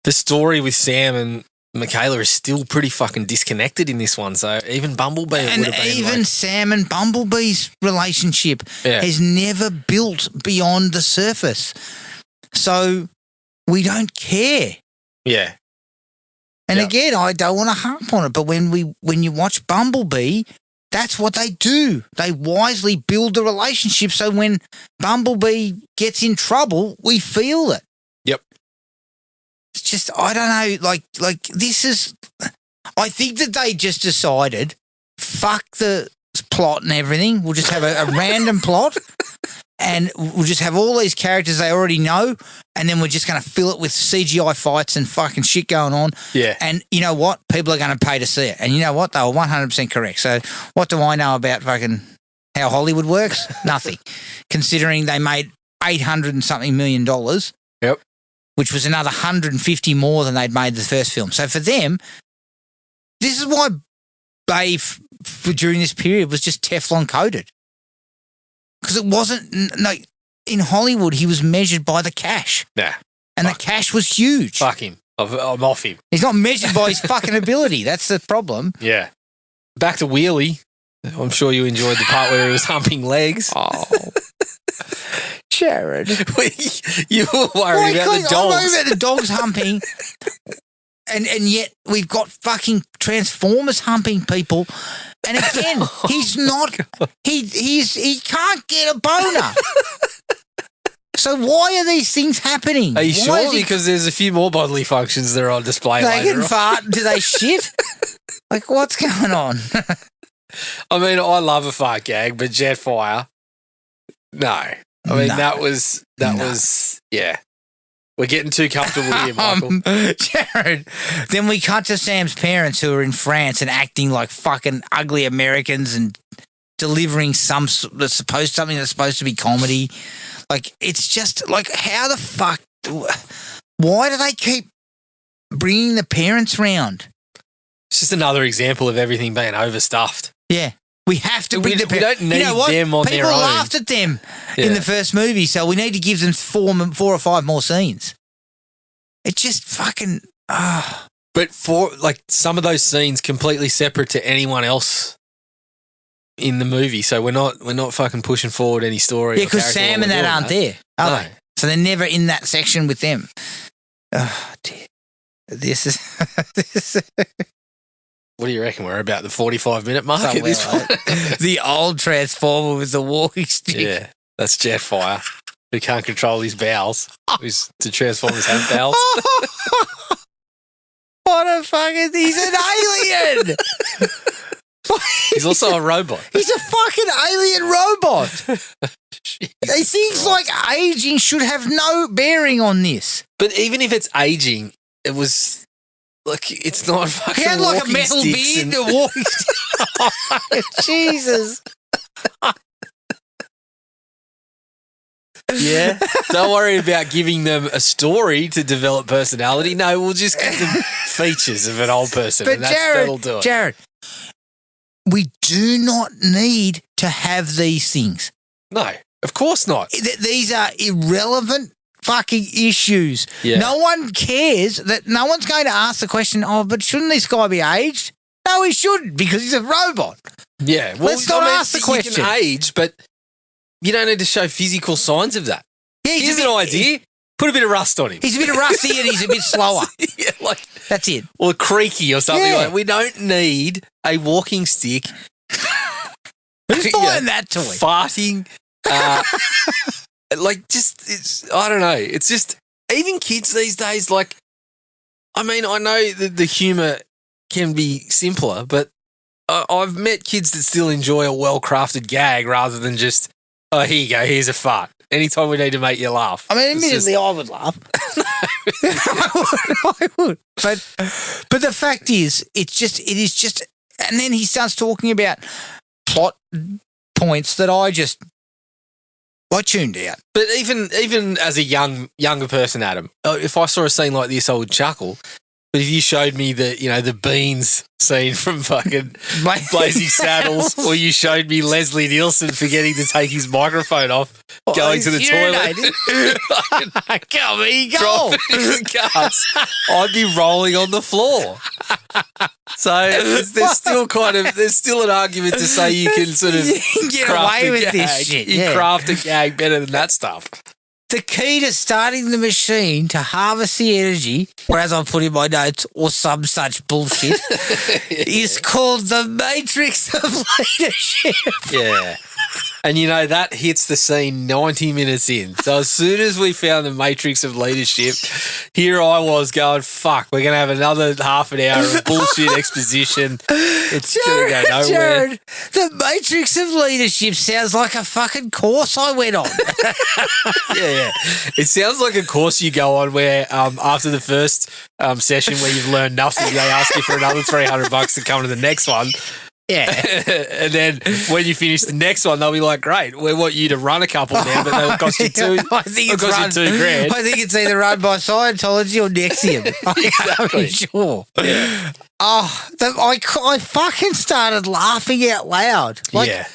S3: the story with Sam Michaela is still pretty fucking disconnected in this one. So even Bumblebee
S2: And
S3: would have been
S2: even
S3: like,
S2: Sam and Bumblebee's relationship
S3: Yeah.
S2: has never built beyond the surface. So we don't care.
S3: yeah,
S2: And
S3: Yeah.
S2: again, I don't want to harp on it, but when you watch Bumblebee, that's what they do. They wisely build the relationship so when Bumblebee gets in trouble, we feel it.
S3: Yep.
S2: It's just, I don't know, like this is, I think that they just decided, fuck the plot and everything. We'll just have a random plot and we'll just have all these characters they already know and then we're just going to fill it with CGI fights and fucking shit going on.
S3: yeah.
S2: And you know what? People are going to pay to see it. And you know what? They were 100% correct. So what do I know about fucking how Hollywood works? Nothing. Considering they made $800 and something million,
S3: Yep.
S2: which was another 150 more than they'd made the first film. So for them, this is why Bay during this period was just Teflon coated. Because it wasn't, no, in Hollywood, he was measured by the cash.
S3: Nah,
S2: And the cash was huge.
S3: fuck him. I'm off him.
S2: He's not measured by his fucking ability. That's the problem.
S3: Yeah. Back to Wheelie. I'm sure you enjoyed the part where he was humping legs.
S2: Oh. Jared.
S3: You were worried about the
S2: I'm
S3: dogs.
S2: worried about the dogs humping. And yet we've got fucking Transformers humping people. And again, he's not, he can't get a boner. So why are these things happening?
S3: Are you
S2: Why
S3: sure?
S2: is he-
S3: Because there's a few more bodily functions that are on display
S2: they
S3: later
S2: can
S3: on.
S2: fart? Do they shit? Like, what's going on?
S3: I mean, I love a fart gag, but Jetfire, no. I mean,
S2: No.
S3: that was, yeah. We're getting too comfortable here, Michael.
S2: Jared, then we cut to Sam's parents who are in France and acting like fucking ugly Americans and delivering something that's supposed to be comedy. Like, it's just like, how the fuck? Why do they keep bringing the parents round?
S3: It's just another example of everything being overstuffed.
S2: Yeah. We have to bring
S3: We
S2: the parents.
S3: don't need
S2: you know what?
S3: them on
S2: People
S3: their own.
S2: laughed at them in
S3: Yeah.
S2: the first movie, so we need to give them four or five more scenes. It just fucking.
S3: But for like some of those scenes completely separate to anyone else in the movie, so we're not fucking pushing forward any story.
S2: Yeah,
S3: or
S2: because
S3: character
S2: Sam
S3: while
S2: and
S3: we're
S2: that
S3: doing
S2: aren't there, are
S3: No.
S2: they? So they're never in that section with them. Oh, dear. This is
S3: What do you reckon? We're about the 45-minute mark at
S2: somewhere
S3: this
S2: like
S3: point.
S2: that. The old Transformer with the walking stick.
S3: Yeah, that's Jetfire, who can't control his bowels. Who's the Transformers have bowels?
S2: What a fucking. He's an alien.
S3: He's also a robot.
S2: He's a fucking alien robot. These things like aging should have no bearing on this.
S3: But even if it's aging, it was like it's not fucking.
S2: He had like a
S3: walking
S2: metal
S3: sticks
S2: beard
S3: and-
S2: to walk. Jesus.
S3: Yeah. Don't worry about giving them a story to develop personality. No, we'll just give them features of an old person.
S2: But
S3: and that'll do it.
S2: Jared, we do not need to have these things.
S3: No, of course not.
S2: These are irrelevant fucking issues.
S3: Yeah.
S2: No one cares that no one's going to ask the question, oh, but shouldn't this guy be aged? No, he shouldn't because he's a robot.
S3: Yeah. Well,
S2: Let's not ask the
S3: you
S2: question.
S3: can age, but you don't need to show physical signs of that.
S2: Yeah,
S3: Here's an idea. Put a bit of rust on him.
S2: He's a bit rusty and he's a bit slower.
S3: Yeah, like
S2: That's it.
S3: or creaky or something
S2: Yeah.
S3: like that. We don't need a walking stick
S2: Who's
S3: Yeah.
S2: buying that toy?
S3: farting. Like just it's I don't know. It's just even kids these days. Like I mean, I know that the humour can be simpler, but I've met kids that still enjoy a well-crafted gag rather than just oh here you go, here's a fart. Anytime we need to make you laugh.
S2: I mean,
S3: It's just-
S2: admittedly, I would laugh. I would. But the fact is, it is just, and then he starts talking about plot points that I tuned out.
S3: But even as a younger person, Adam, if I saw a scene like this, I would chuckle. But if you showed me the beans scene from fucking Blazing Saddles, or you showed me Leslie Nielsen forgetting to take his microphone off, going to the toilet,
S2: Come here, go.
S3: dropping his guts, I'd be rolling on the floor. So there's still an argument to say you can sort of
S2: You can get
S3: craft
S2: away
S3: a
S2: with
S3: gag.
S2: this shit.
S3: You
S2: Yeah.
S3: craft a gag better than that stuff.
S2: The key to starting the machine to harvest the energy, or as I put in my notes, or some such bullshit, is called the Matrix of Leadership.
S3: Yeah. And that hits the scene 90 minutes in. So as soon as we found the Matrix of Leadership, here I was going, fuck, we're going to have another half an hour of bullshit exposition. It's going to go nowhere.
S2: Jared, the Matrix of Leadership sounds like a fucking course I went on.
S3: Yeah. It sounds like a course you go on where after the first session where you've learned nothing, they ask you for another $300 to come to the next one.
S2: Yeah.
S3: And then when you finish the next one, they'll be like, great, we want you to run a couple now, but they'll cost you
S2: I think it's run,
S3: $2,000.
S2: I think it's either run by Scientology or Nexium. I'm sure.
S3: Yeah.
S2: Oh, I fucking started laughing out loud.
S3: Yeah.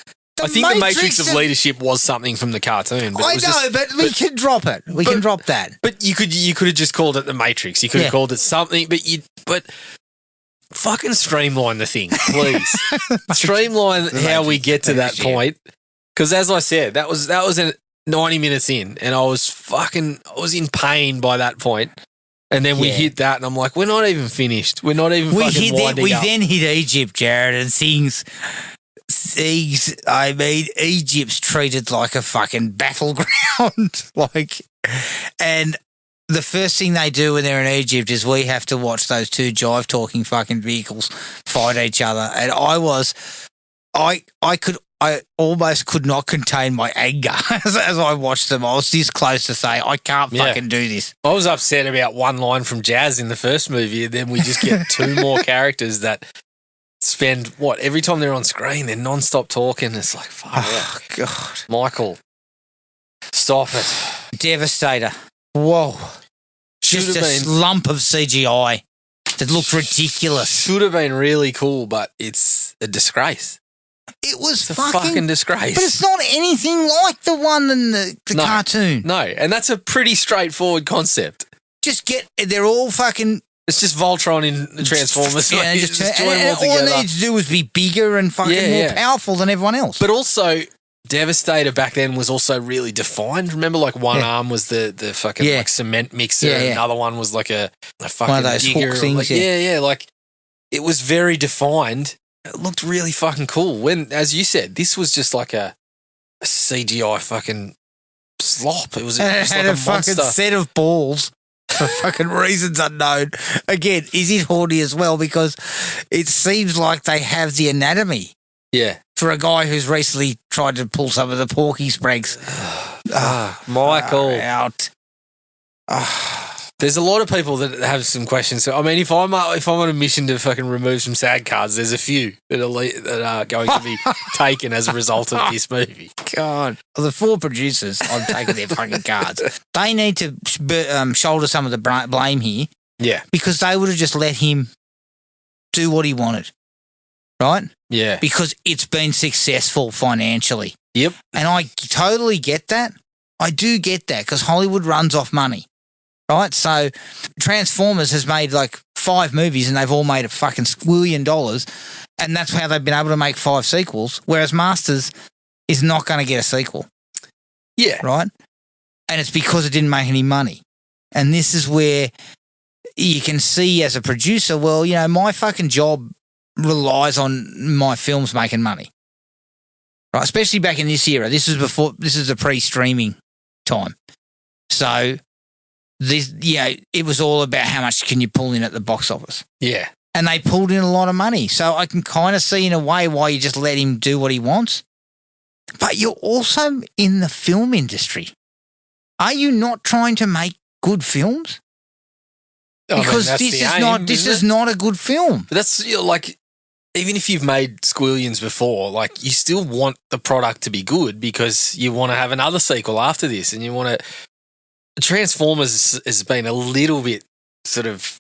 S3: I think the Matrix of Leadership was something from the cartoon. But
S2: I
S3: it was
S2: know, but we can drop it. We can drop that.
S3: But you could have just called it the Matrix. You could have called it something, but fucking streamline the thing, please. Streamline how we get to that point. Because as I said, that was 90 minutes in, and I was in pain by that point. And then we hit that, and I'm like, we're not even finished. We're not even fucking winding up.
S2: We then hit Egypt, Jared, and Egypt's treated like a fucking battleground. And the first thing they do when they're in Egypt is we have to watch those two jive-talking fucking vehicles fight each other. And I almost could not contain my anger as I watched them. I was this close to say, I can't fucking do this.
S3: I was upset about one line from Jazz in the first movie, and then we just get two more characters that spend, every time they're on screen, they're non-stop talking. It's like, fuck.
S2: Oh, God.
S3: Michael, stop it.
S2: Devastator. Whoa. Just a lump of CGI that looked ridiculous.
S3: Should have been really cool, but it's a disgrace.
S2: It was
S3: It's a fucking disgrace.
S2: But it's not anything like the one in the cartoon.
S3: No, and that's a pretty straightforward concept.
S2: They're all fucking...
S3: It's just Voltron in the Transformers.
S2: Yeah,
S3: like,
S2: just
S3: join them all
S2: all
S3: together.
S2: it needs to do is be bigger and fucking more powerful than everyone else.
S3: But also, Devastator back then was also really defined. Remember, one arm was the fucking cement mixer, and another one was like a fucking
S2: one of those
S3: digger.
S2: hook things.
S3: It was very defined. It looked really fucking cool. When, as you said, this was just like a CGI fucking slop. It was just
S2: had
S3: like
S2: a fucking
S3: monster.
S2: set of balls for fucking reasons unknown. Again, is it horny as well? Because it seems like they have the anatomy.
S3: Yeah.
S2: For a guy who's recently tried to pull some of the Porky's pranks.
S3: Michael.
S2: Out.
S3: There's a lot of people that have some questions. So, I mean, if I'm on a mission to fucking remove some SAG cards, there's a few that are going to be taken as a result of this movie.
S2: God. Well, the 4 producers, I'm taking their fucking cards. They need to shoulder some of the blame here.
S3: Yeah.
S2: Because they would have just let him do what he wanted. Right?
S3: Yeah.
S2: Because it's been successful financially.
S3: Yep.
S2: And I totally get that. I do get that because Hollywood runs off money. Right? So Transformers has made 5 movies and they've all made a fucking squillion dollars. And that's how they've been able to make 5 sequels. Whereas Masters is not going to get a sequel.
S3: Yeah.
S2: Right? And it's because it didn't make any money. And this is where you can see as a producer, well, my fucking job relies on my films making money. Right? Especially back in this era. This is the pre-streaming time. So it was all about how much can you pull in at the box office.
S3: Yeah.
S2: And they pulled in a lot of money. So I can kind of see in a way why you just let him do what he wants. But you're also in the film industry. Are you not trying to make good films? Because this is not a good film.
S3: But that's even if you've made squillions before, you still want the product to be good because you want to have another sequel after this, and you want to. Transformers has been a little bit sort of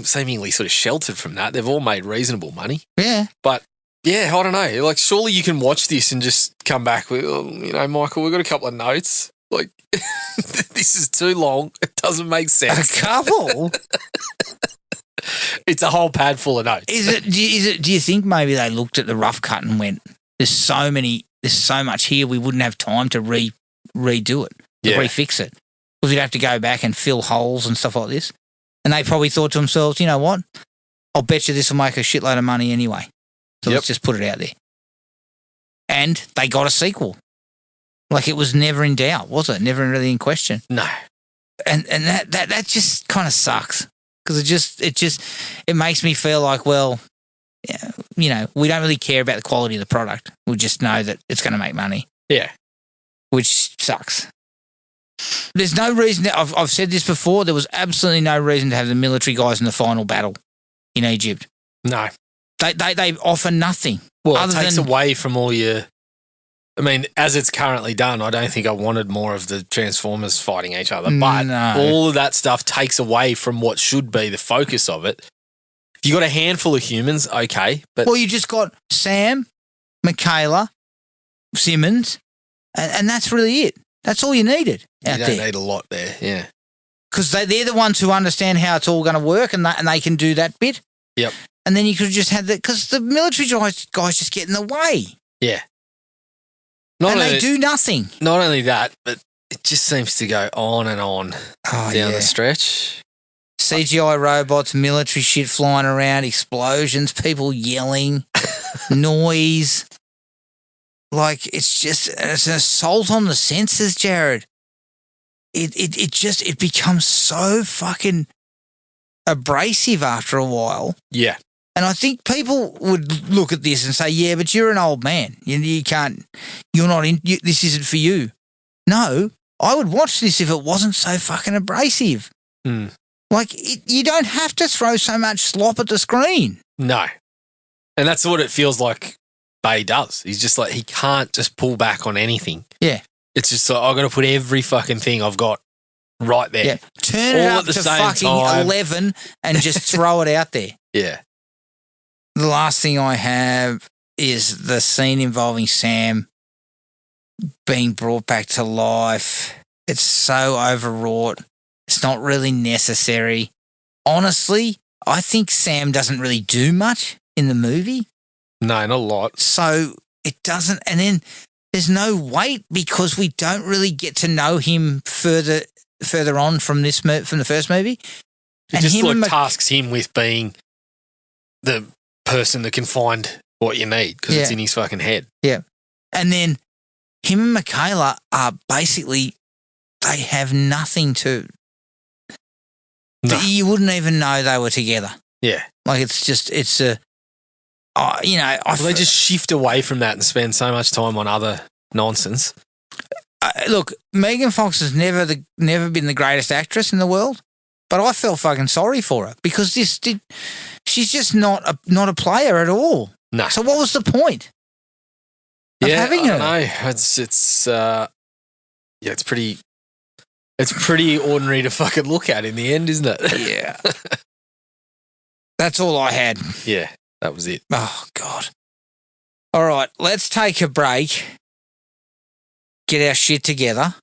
S3: seemingly sort of sheltered from that. They've all made reasonable money.
S2: Yeah.
S3: But, yeah, I don't know. Like, surely you can watch this and just come back with, Michael, we've got a couple of notes. Like, this is too long. It doesn't make sense.
S2: A couple?
S3: It's a whole pad full of notes.
S2: Do you think maybe they looked at the rough cut and went, there's so much here, we wouldn't have time to redo it, to refix it. Because we'd have to go back and fill holes and stuff like this. And they probably thought to themselves, you know what? I'll bet you this will make a shitload of money anyway. So let's just put it out there. And they got a sequel. Like, it was never in doubt, was it? Never really in question.
S3: No.
S2: And that just kind of sucks. Because it makes me feel like, well, we don't really care about the quality of the product. We just know that it's going to make money.
S3: Yeah.
S2: Which sucks. There's no reason. I've said this before. There was absolutely no reason to have the military guys in the final battle in Egypt.
S3: No.
S2: They offer nothing.
S3: Well, it takes away from all your... I mean, as it's currently done, I don't think I wanted more of the Transformers fighting each other. But all of that stuff takes away from what should be the focus of it. If you got a handful of humans, okay. But
S2: well, you just got Sam, Michaela, Simmons, and that's really it. That's all you needed out there.
S3: You don't need a lot there, yeah.
S2: Because they're the ones who understand how it's all going to work, and they can do that bit.
S3: Yep.
S2: And then you could have just had that, because the military guys just get in the way.
S3: Yeah.
S2: They do nothing.
S3: Not only that, but it just seems to go on and on down the stretch.
S2: CGI robots, military shit flying around, explosions, people yelling, noise. Like, it's an assault on the senses, Jared. It becomes so fucking abrasive after a while.
S3: Yeah.
S2: And I think people would look at this and say, yeah, but you're an old man. You can't, this isn't for you. No, I would watch this if it wasn't so fucking abrasive.
S3: Mm.
S2: Like, you don't have to throw so much slop at the screen.
S3: No. And that's what it feels like Bay does. He's just like, he can't just pull back on anything.
S2: Yeah.
S3: It's just like, I've got to put every fucking thing I've got right there.
S2: Yeah. Turn it up to fucking 11 and just throw it out there.
S3: Yeah.
S2: The last thing I have is the scene involving Sam being brought back to life. It's so overwrought. It's not really necessary. Honestly, I think Sam doesn't really do much in the movie.
S3: No, not a lot.
S2: So it doesn't, and then there's no weight because we don't really get to know him further on from the first movie.
S3: It just tasks him with being the person that can find what you need because it's in his fucking head.
S2: Yeah. And then him and Michaela are basically, they have nothing to, you wouldn't even know they were together.
S3: Yeah.
S2: Like, they
S3: just shift away from that and spend so much time on other nonsense.
S2: Look, Megan Fox has never been the greatest actress in the world, but I felt fucking sorry for her because she's just not a player at all.
S3: No.
S2: So what was the point of having her?
S3: I don't know. It's pretty ordinary to fucking look at in the end, isn't it?
S2: Yeah. That's all I had.
S3: Yeah, that was it.
S2: Oh, God. All right, let's take a break, get our shit together,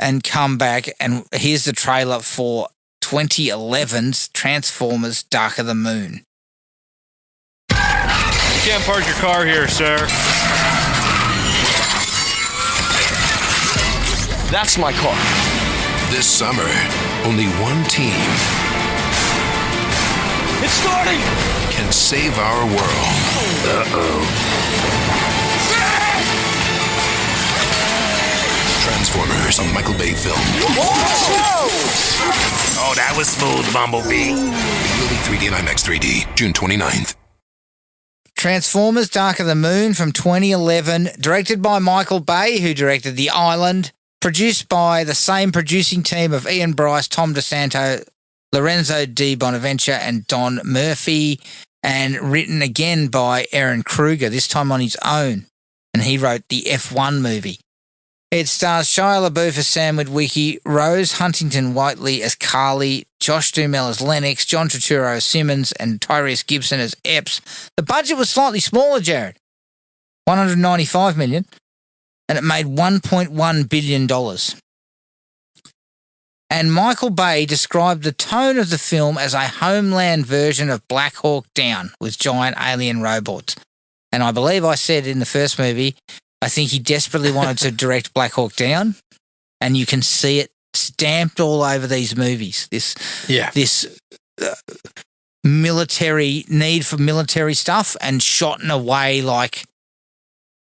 S2: and come back. And here's the trailer for 2011's Transformers Dark of the Moon.
S7: You can't park your car here, sir.
S4: That's my car.
S5: This summer, only one team
S7: It's starting!
S5: can save our world. Transformers, a Michael Bay film.
S1: Oh, that was smooth, Bumblebee.
S5: Movie 3D and IMAX 3D, June 29th.
S2: Transformers Dark of the Moon from 2011, directed by Michael Bay, who directed The Island, produced by the same producing team of Ian Bryce, Tom DeSanto, Lorenzo Di Bonaventure, and Don Murphy, and written again by Aaron Kruger, this time on his own, and he wrote the F1 movie. It stars Shia LaBeouf as Sam Witwicky, Rose Huntington Whiteley as Carly, Josh Duhamel as Lennox, John Turturro as Simmons, and Tyrese Gibson as Epps. The budget was slightly smaller, Jared. $195 million, and it made $1.1 billion. And Michael Bay described the tone of the film as a homeland version of Black Hawk Down with giant alien robots. And I believe I said in the first movie, I think he desperately wanted to direct Black Hawk Down, and you can see it stamped all over these movies. This military need for military stuff and shot in a way like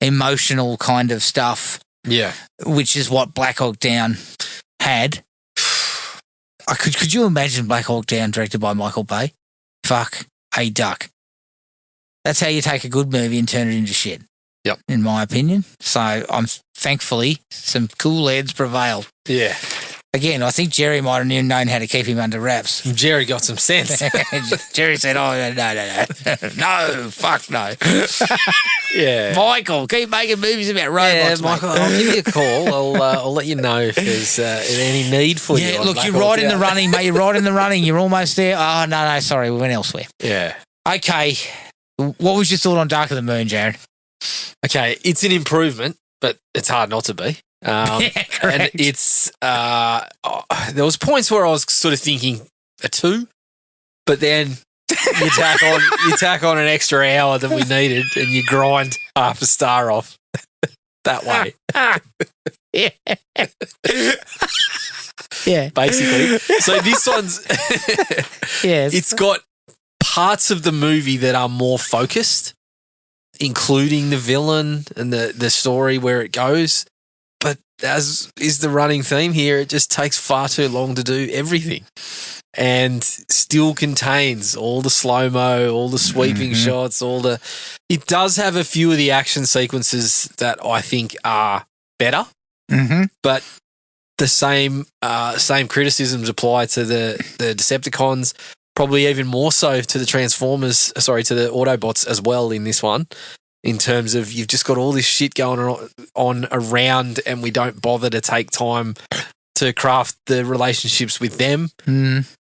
S2: emotional kind of stuff.
S3: Yeah.
S2: Which is what Black Hawk Down had. Could you imagine Black Hawk Down directed by Michael Bay? Fuck a duck. That's how you take a good movie and turn it into shit.
S3: Yep.
S2: In my opinion. So thankfully some cool heads prevailed.
S3: Yeah.
S2: Again, I think Jerry might have known how to keep him under wraps.
S3: Jerry got some sense.
S2: Jerry said, "Oh no, no, fuck no."
S3: Yeah,
S2: Michael, keep making movies about robots.
S3: Yeah, Michael, I'll give you a call. I'll let you know if there's any need for you.
S2: Yeah, look, you're right in the running, mate. You're right in the running. You're almost there. Oh no, sorry, we went elsewhere.
S3: Yeah.
S2: Okay, what was your thought on Dark of the Moon, Jared?
S3: Okay, it's an improvement, but it's hard not to be.
S2: Yeah, correct.
S3: And it's there was points where I was sort of thinking a 2, but then you tack on an extra hour than we needed, and you grind half a star off that way.
S2: Yeah, yeah,
S3: basically. So this one's it's got parts of the movie that are more focused, including the villain and the story where it goes. But as is the running theme here, it just takes far too long to do everything, and still contains all the slow-mo, all the sweeping shots, it does have a few of the action sequences that I think are better, but the same criticisms apply to the Decepticons, probably even more so to the to the Autobots as well in this one. In terms of you've just got all this shit going on around, and we don't bother to take time to craft the relationships with them,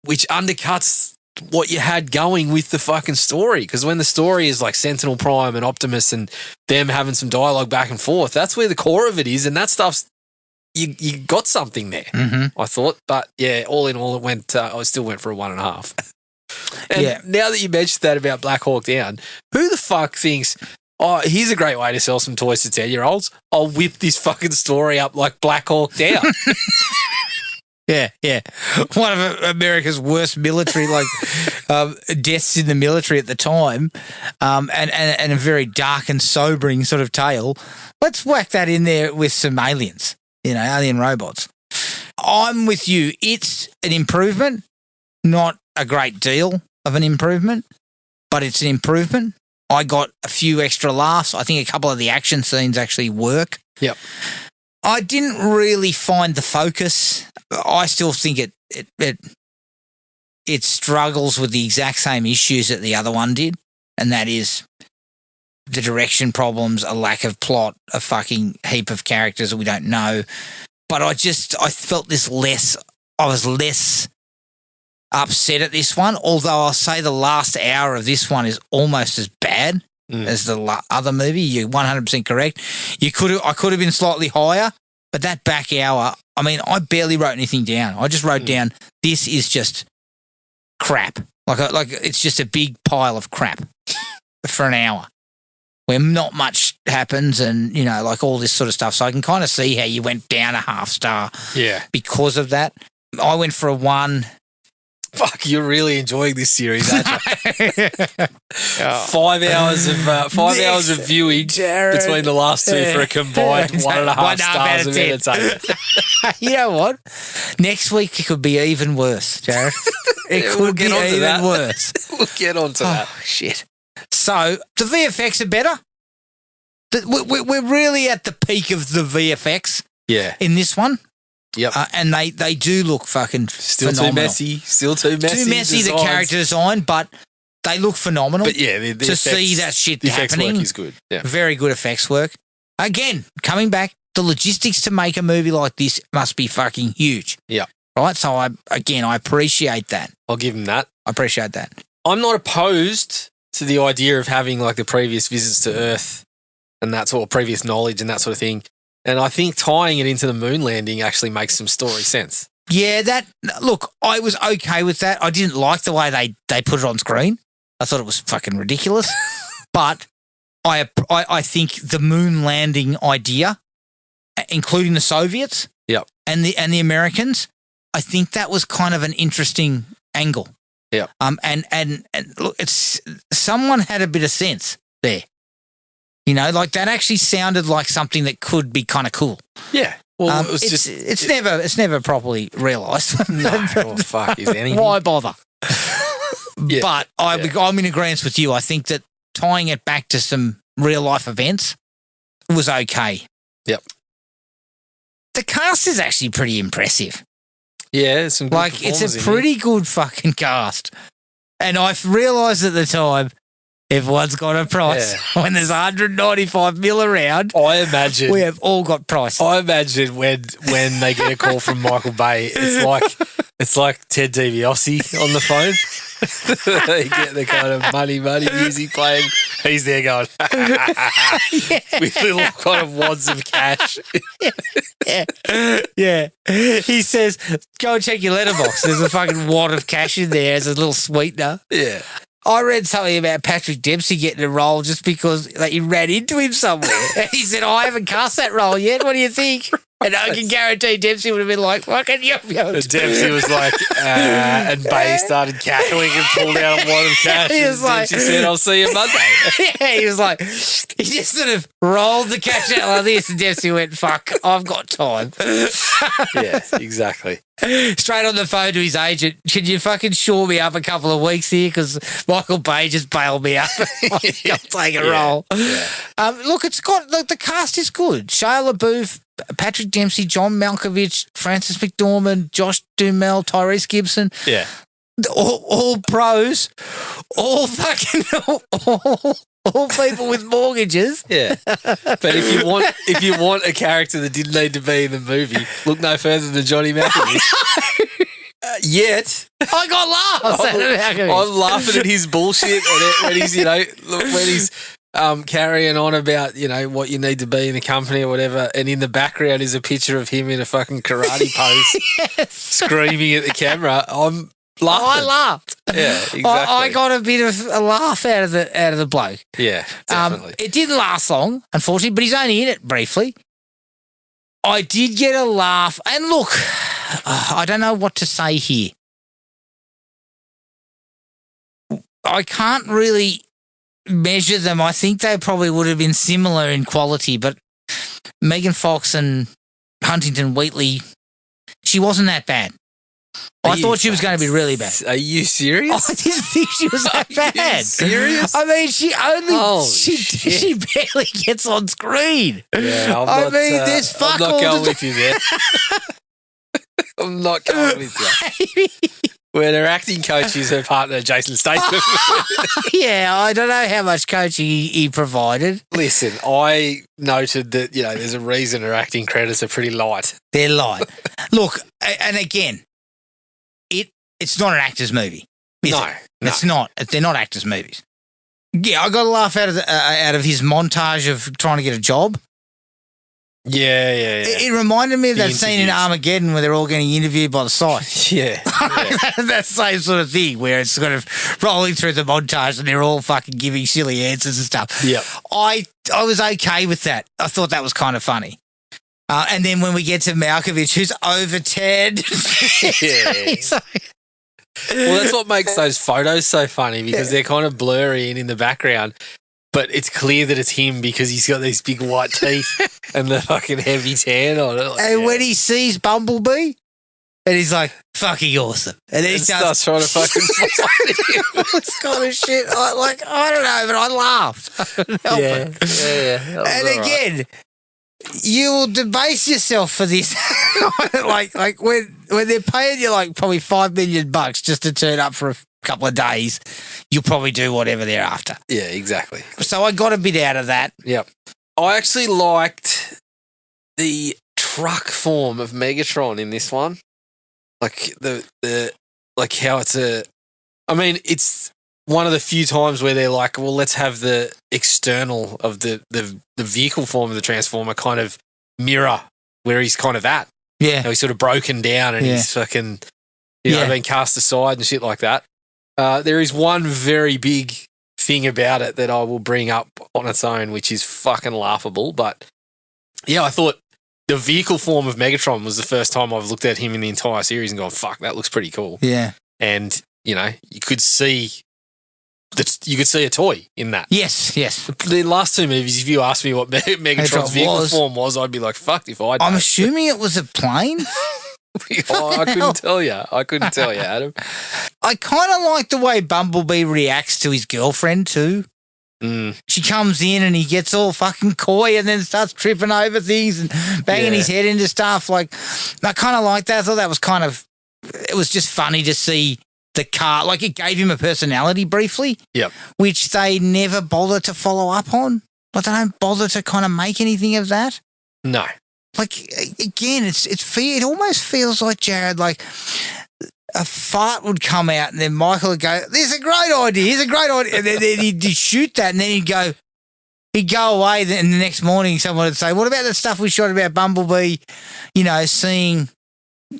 S3: which undercuts what you had going with the fucking story. Because when the story is like Sentinel Prime and Optimus and them having some dialogue back and forth, that's where the core of it is, and that stuff's you got something there. I thought, but yeah, all in all, it went. I still went for a 1.5. And now that you mentioned that about Black Hawk Down, who the fuck thinks? Oh, here's a great way to sell some toys to 10-year-olds. I'll whip this fucking story up like Black Hawk Down.
S2: Yeah. One of America's worst military, deaths in the military at the time, and a very dark and sobering sort of tale. Let's whack that in there with some aliens, alien robots. I'm with you. It's an improvement, not a great deal of an improvement, but it's an improvement. I got a few extra laughs. I think a couple of the action scenes actually work.
S3: Yep.
S2: I didn't really find the focus. I still think it struggles with the exact same issues that the other one did, and that is the direction problems, a lack of plot, a fucking heap of characters that we don't know. But I felt I was less upset at this one, although I'll say the last hour of this one is almost as bad as the other movie. You're 100% correct. I could have been slightly higher, but that back hour, I mean, I barely wrote anything down. I just wrote down, this is just crap. Like it's just a big pile of crap for an hour where not much happens and, all this sort of stuff. So I can kind of see how you went down a half star because of that. I went for a 1.
S3: Fuck, you're really enjoying this series, aren't you? 5 hours of viewing between the last two for a combined 1.5 stars of entertainment.
S2: You know what? Next week it could be even worse, Jared. It could be even worse.
S3: We'll get on to that.
S2: Oh, shit. So, the VFX are better. We're really at the peak of the VFX in this one.
S3: Yep.
S2: And they do look fucking
S3: still
S2: phenomenal.
S3: Still too messy.
S2: Too messy, the character design, but they look phenomenal.
S3: But yeah, the
S2: to
S3: effects,
S2: see that shit
S3: the
S2: happening.
S3: Effects work is good. Yeah.
S2: Very good effects work. Again, coming back, the logistics to make a movie like this must be fucking huge.
S3: Yeah.
S2: right? So I appreciate that.
S3: I'll give him that.
S2: I appreciate that.
S3: I'm not opposed to the idea of having like the previous visits to Earth and that sort of previous knowledge and that sort of thing. And I think tying it into the moon landing actually makes some story sense.
S2: Yeah, look, I was okay with that. I didn't like the way they put it on screen. I thought it was fucking ridiculous. But I think the moon landing idea, including the Soviets,
S3: yep,
S2: and the Americans, I think that was kind of an interesting angle.
S3: Yeah.
S2: And look, it's someone had a bit of sense there. You know, like that actually sounded like something that could be kind of cool.
S3: Yeah. Well,
S2: it's never properly realised.
S3: No, well, fuck, is anything?
S2: Why bother?
S3: Yeah.
S2: But I'm in agreement with you. I think that tying it back to some real life events was okay.
S3: Yep.
S2: The cast is actually pretty impressive.
S3: Yeah, some good
S2: it's
S3: performers
S2: a
S3: in
S2: pretty good fucking cast. And I've realised at the time, everyone's got a price.
S3: Yeah.
S2: When there's 195 mil around,
S3: here. I imagine
S2: we have all got price.
S3: when they get a call from Michael Bay, it's like Ted DiBiase on the phone. They get the kind of money music playing. He's there going with little kind of wads of cash.
S2: Yeah. He says, go and check your letterbox. There's a fucking wad of cash in there as a little sweetener.
S3: Yeah.
S2: I read something about Patrick Dempsey getting a role just because he ran into him somewhere. He said, I haven't cast that role yet. What do you think? And I can guarantee Dempsey would have been like, fucking yo.
S3: And Dempsey was like, and Bay started cackling and pulled out a wad of cash.
S2: He was like,
S3: Dempsey said, I'll see you Monday.
S2: Yeah, he was like, he just sort of rolled the cash out like this, and Dempsey went, fuck, I've got time.
S3: Yeah, exactly.
S2: Straight on the phone to his agent, can you fucking shore me up a couple of weeks here? Because Michael Bay just bailed me up. I'll take a role.
S3: Yeah.
S2: Look, the cast is good. Shia LaBeouf, Patrick Dempsey, John Malkovich, Francis McDormand, Josh Duhamel, Tyrese Gibson.
S3: Yeah.
S2: All pros, all fucking all people with mortgages.
S3: Yeah, but if you want a character that didn't need to be in the movie, look no further than Johnny Malkovich. Yet
S2: I got laughs at Malkovich.
S3: I'm laughing at his bullshit when he's carrying on about what you need to be in a company or whatever, and in the background is a picture of him in a fucking karate pose,
S2: Yes.
S3: screaming at the camera. I'm laughing.
S2: I laughed.
S3: Yeah, exactly.
S2: I got a bit of a laugh out of the bloke.
S3: Yeah, definitely.
S2: It didn't last long, unfortunately, but he's only in it briefly. I did get a laugh, and look, I don't know what to say here. I can't really measure them. I think they probably would have been similar in quality, but Megan Fox and Huntington Wheatley, she wasn't that bad. I thought she was going to be really bad.
S3: Are you serious?
S2: I didn't think she was that bad.
S3: Are you serious?
S2: I mean, she barely gets on screen.
S3: Yeah,
S2: I mean, there's fuck
S3: I'm
S2: all
S3: not going
S2: to
S3: with you there. I'm not going with you. When her acting coach is her partner, Jason Statham.
S2: Yeah, I don't know how much coaching he provided.
S3: Listen, I noted that, there's a reason her acting credits are pretty light.
S2: They're light. Look, and again, it's not an actor's movie.
S3: No.
S2: It's not. They're not actors' movies. Yeah, I got a laugh out of his montage of trying to get a job.
S3: Yeah.
S2: It reminded me of that scene in Armageddon where they're all getting interviewed by the site.
S3: Yeah.
S2: That same sort of thing where it's sort of rolling through the montage and they're all fucking giving silly answers and stuff.
S3: Yeah.
S2: I was okay with that. I thought that was kind of funny. And then when we get to Malkovich, who's over 10.
S3: Yeah. Well, that's what makes those photos so funny because they're kind of blurry and in the background, but it's clear that it's him because he's got these big white teeth and the fucking heavy tan on it.
S2: And when he sees Bumblebee, and he's like, fucking awesome. And then he
S3: starts trying to fucking fight him.
S2: It's kind of shit. I don't know, but I laughed.
S3: Yeah.
S2: And again, you will debase yourself for this. like when they're paying you like probably $5 million just to turn up for a couple of days, you'll probably do whatever they're after.
S3: Yeah, exactly.
S2: So I got a bit out of that.
S3: Yep. I actually liked the truck form of Megatron in this one. Like like how it's it's one of the few times where they're like, well, let's have the external of the vehicle form of the Transformer kind of mirror where he's kind of at.
S2: Yeah.
S3: How he's sort of broken down and he's fucking, been cast aside and shit like that. There is one very big thing about it that I will bring up on its own, which is fucking laughable. But yeah, I thought the vehicle form of Megatron was the first time I've looked at him in the entire series and gone, fuck, that looks pretty cool.
S2: Yeah.
S3: And, you could see a toy in that.
S2: Yes.
S3: The last two movies, if you asked me what Megatron's vehicle form was, I'd be like, fucked if I'd know.
S2: I'm assuming it was a plane.
S3: I couldn't tell you. Adam.
S2: I kind of like the way Bumblebee reacts to his girlfriend too. She comes in and he gets all fucking coy and then starts tripping over things and banging his head into stuff. Like, I kind of like that. I thought that was it was just funny to see the car. Like, it gave him a personality briefly. Yep. Which they never bother to follow up on. Like, they don't bother to kind of make anything of that.
S3: No.
S2: Like, again, it almost feels like, Jared, like a fart would come out and then Michael would go, "This is a great idea. And then he'd shoot that and then he'd go away. And the next morning someone would say, "What about that stuff we shot about Bumblebee, seeing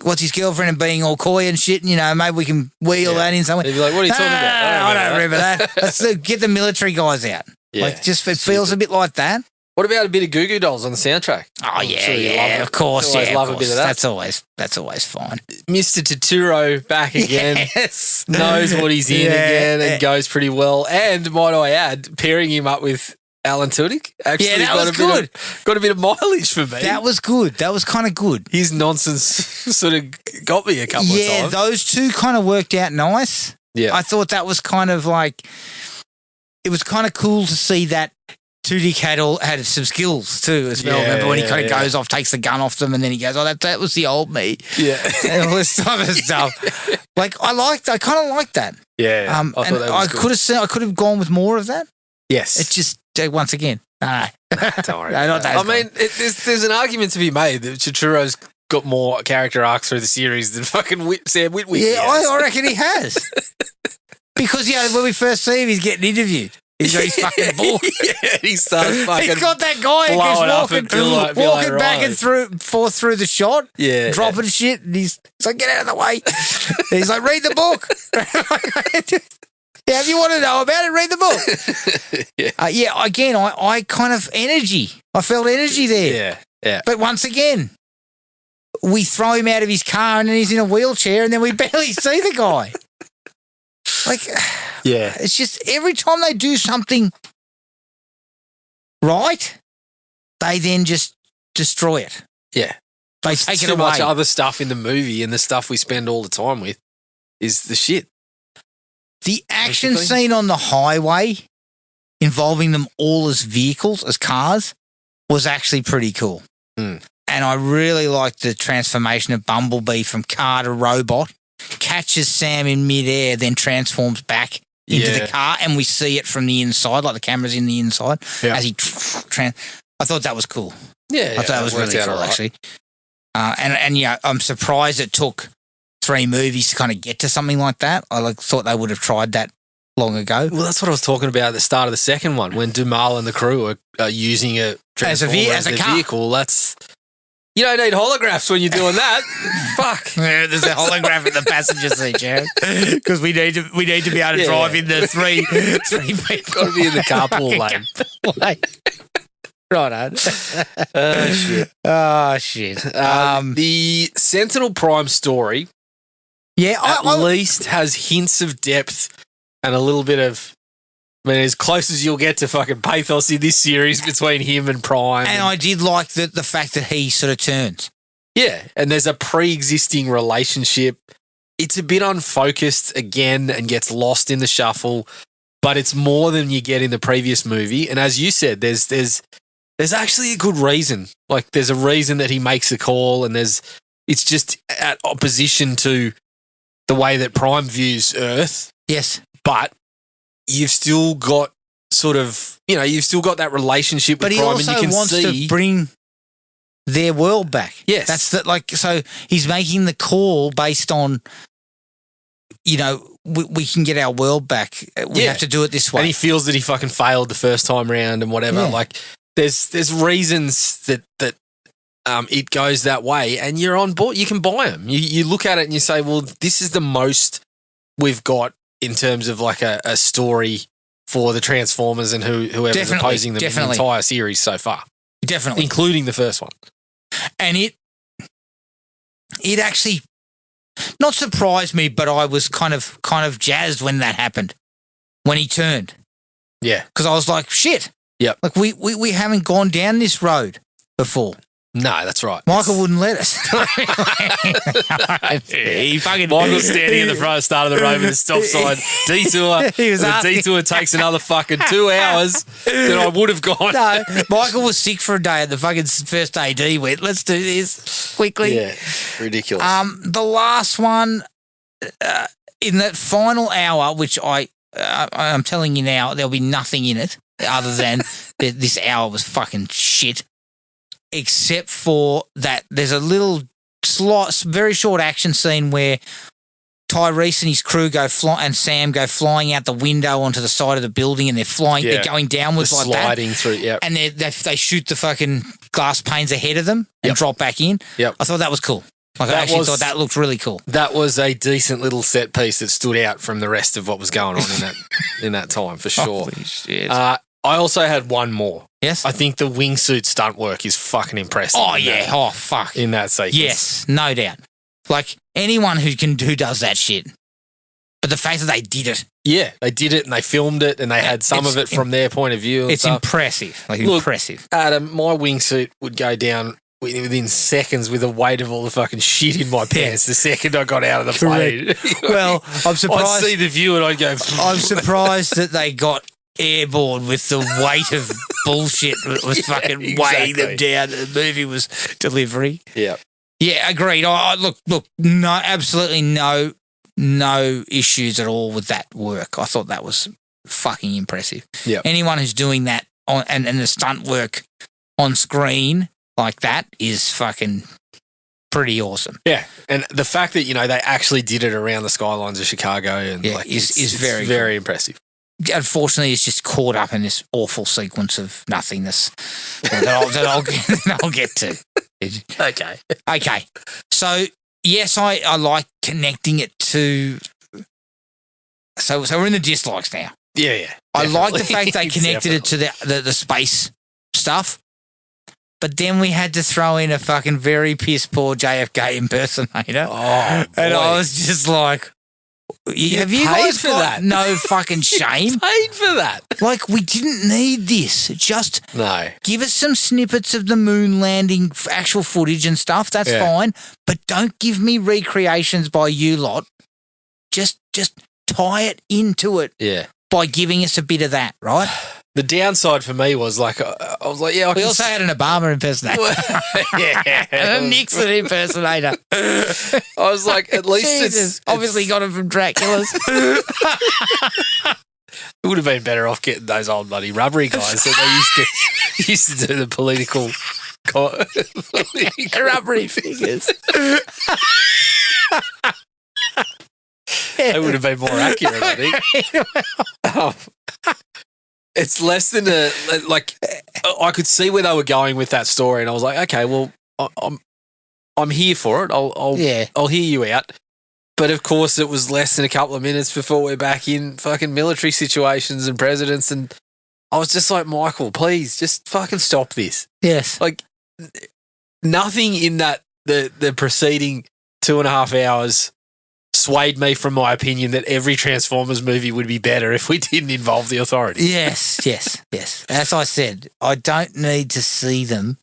S2: what's his girlfriend and being all coy and shit, and, maybe we can wheel that in somewhere."
S3: They'd be like, "What are you talking about?
S2: I don't remember that. Let's get the military guys out." Yeah, like, just it feels a bit like that.
S3: What about a bit of Goo Goo Dolls on the soundtrack?
S2: Oh, yeah, of course. A bit of that. That's always fine.
S3: Mr. Totoro back again.
S2: Yes.
S3: Knows what he's in again and goes pretty well. And might I add, pairing him up with Alan Tudyk actually
S2: that was good.
S3: Got a bit of mileage for me.
S2: That was good. That was kind of good.
S3: His nonsense sort of got me a couple of times.
S2: Yeah, those two kind of worked out nice. Yeah. I thought that was kind of like, it was kind of cool to see that Tudyk had some skills too as well. Remember when he kind of goes off, takes the gun off them, and then he goes, "Oh, that was the old me." Yeah, and all this type of stuff. Like, I kind of liked that. Yeah, I thought that was good. I could have gone with more of that.
S3: Yes,
S2: it's just once again, no.
S3: Don't worry. No, not that. I mean, there's an argument to be made that Totoro's got more character arcs through the series than fucking Sam Witwicky.
S2: Yeah, I reckon he has. Because when we first see him, he's getting interviewed. He's got his fucking ball.
S3: He starts fucking.
S2: He's got that guy who's walking back and forth through the shot, dropping shit, and he's like, "Get out of the way!" He's like, "Read the book." If you want to know about it, read the book. Again, I kind of I felt energy there. Yeah. But once again, we throw him out of his car and then he's in a wheelchair, and then we barely see the guy. Like, it's just every time they do something right, they then just destroy it.
S3: Yeah.
S2: They take it away.
S3: Too much other stuff in the movie, and the stuff we spend all the time with is the shit.
S2: The action scene on the highway involving them all as vehicles, as cars, was actually pretty cool. And I really liked the transformation of Bumblebee from car to robot. Catches Sam in midair, then transforms back into the car, and we see it from the inside, like the camera's in the inside as he I thought that was cool. I thought that was really cool, actually. And I'm surprised it took 3 movies to kind of get to something like that. I thought they would have tried that long ago.
S3: Well, that's what I was talking about at the start of the second one, when Dumal and the crew are using a transformer as a vehicle. That's. You don't need holographs when you're doing that. Fuck.
S2: Yeah, there's a holograph in the passenger seat, Jared. Because we need to be able to drive in the three people.
S3: Got to be in the carpool lane.
S2: Right on.
S3: Shit.
S2: Oh, shit.
S3: The Sentinel Prime story at least has hints of depth and a little bit of... I mean, as close as you'll get to fucking pathos in this series between him and Prime.
S2: And I did like the fact that he sort of turns.
S3: Yeah, and there's a pre-existing relationship. It's a bit unfocused again and gets lost in the shuffle, but it's more than you get in the previous movie. And as you said, there's actually a good reason. Like, there's a reason that he makes a call, and it's just at opposition to the way that Prime views Earth.
S2: Yes.
S3: But you've still got you've still got that relationship with Prime, and you can see.
S2: But he also wants to bring their world back.
S3: Yes.
S2: That's the, like, so he's making the call based on, you know, we can get our world back. We
S3: Yeah.
S2: have to do it this way.
S3: And he feels that he fucking failed the first time round and whatever.
S2: Yeah.
S3: Like, there's reasons that it goes that way, and you're on board. You can buy them. You look at it and you say, well, this is the most we've got in terms of like a story for the Transformers and whoever's
S2: Definitely,
S3: opposing them in the
S2: definitely.
S3: entire series so far,
S2: Definitely.
S3: including the first one.
S2: And it actually not surprised me, but I was kind of jazzed when that happened, when he turned.
S3: Yeah.
S2: Because I was like, shit.
S3: Yep.
S2: Like we haven't gone down this road before.
S3: No, that's right.
S2: Michael wouldn't let us. He fucking
S3: Michael's standing in the front start of the road with a stop sign detour.
S2: He was
S3: the
S2: asking-
S3: detour takes another fucking 2 hours that I would have gone.
S2: No, Michael was sick for a day at the fucking first AD went, let's do this quickly.
S3: Yeah, ridiculous.
S2: The last one, in that final hour, which I'm telling you now, there'll be nothing in it other than this hour was fucking shit, except for that there's a little very short action scene where Tyrese and his crew and Sam go flying out the window onto the side of the building, and they're flying,
S3: Yeah.
S2: they're going downwards
S3: The
S2: like that.
S3: sliding through, yeah.
S2: And they shoot the fucking glass panes ahead of them and
S3: Yep.
S2: drop back in.
S3: Yep.
S2: I thought that was cool. Like, I
S3: That
S2: actually
S3: was-
S2: thought that looked really cool.
S3: That was a decent little set piece that stood out from the rest of what was going on in that time, for sure.
S2: Holy shit.
S3: I also had one more.
S2: Yes?
S3: I think the wingsuit stunt work is fucking impressive.
S2: Oh,
S3: in
S2: yeah.
S3: that-
S2: Oh, fuck.
S3: in that sequence.
S2: Yes, no doubt. Like, anyone who does that shit. But the fact that they did it,
S3: Yeah, they did it and they filmed it and they had some of it from their point of view. And
S2: it's
S3: stuff.
S2: impressive. Like,
S3: Look,
S2: impressive.
S3: Adam, my wingsuit would go down within seconds with the weight of all the fucking shit in my pants the second I got out of the plane.
S2: Well, I'm
S3: I'd
S2: surprised.
S3: see the view and I'd go,
S2: I'm surprised that they got airborne with the weight of bullshit that was fucking weighing them
S3: exactly.
S2: down. The movie was delivering.
S3: yeah.
S2: Yeah, agreed. Look, no, absolutely no issues at all with that work. I thought that was fucking impressive.
S3: Yeah.
S2: Anyone who's doing that and the stunt work on screen like that is fucking pretty awesome.
S3: Yeah, and the fact that, they actually did it around the skylines of Chicago and
S2: Yeah, is very cool.
S3: impressive.
S2: Unfortunately, it's just caught up in this awful sequence of nothingness that I'll get to.
S3: Okay.
S2: Okay. So, yes, I like connecting it to... So we're in the dislikes now.
S3: Yeah.
S2: I like the
S3: definitely.
S2: fact they connected it to the space stuff, but then we had to throw in a fucking very piss poor JFK impersonator.
S3: Oh,
S2: and I
S3: boy.
S2: was just like, have you
S3: paid
S2: guys
S3: for
S2: got
S3: that.
S2: no fucking shame?
S3: Paid for that.
S2: Like, we didn't need this. Just
S3: No.
S2: give us some snippets of the moon landing actual footage and stuff. That's
S3: Yeah.
S2: fine. But don't give me recreations by you lot. Just tie it into it
S3: Yeah.
S2: by giving us a bit of that, right?
S3: The downside for me was like, I was like, yeah, I
S2: We
S3: can
S2: also had an Obama impersonator.
S3: yeah.
S2: And a Nixon impersonator.
S3: I was like, at least
S2: Jesus. Obviously got him from Dracula's.
S3: it would have been better off getting those old bloody rubbery guys that they used to do the political
S2: Rubbery figures.
S3: They would have been more accurate, I think. It's less than I could see where they were going with that story, and I was like, okay, well, I'm here for it. I'll hear you out. But of course, it was less than a couple of minutes before we're back in fucking military situations and presidents, and I was just like, Michael, please, just fucking stop this.
S2: Yes.
S3: Like, nothing in that the preceding 2.5 hours swayed me from my opinion that every Transformers movie would be better if we didn't involve the authority.
S2: Yes. As I said, I don't need to see them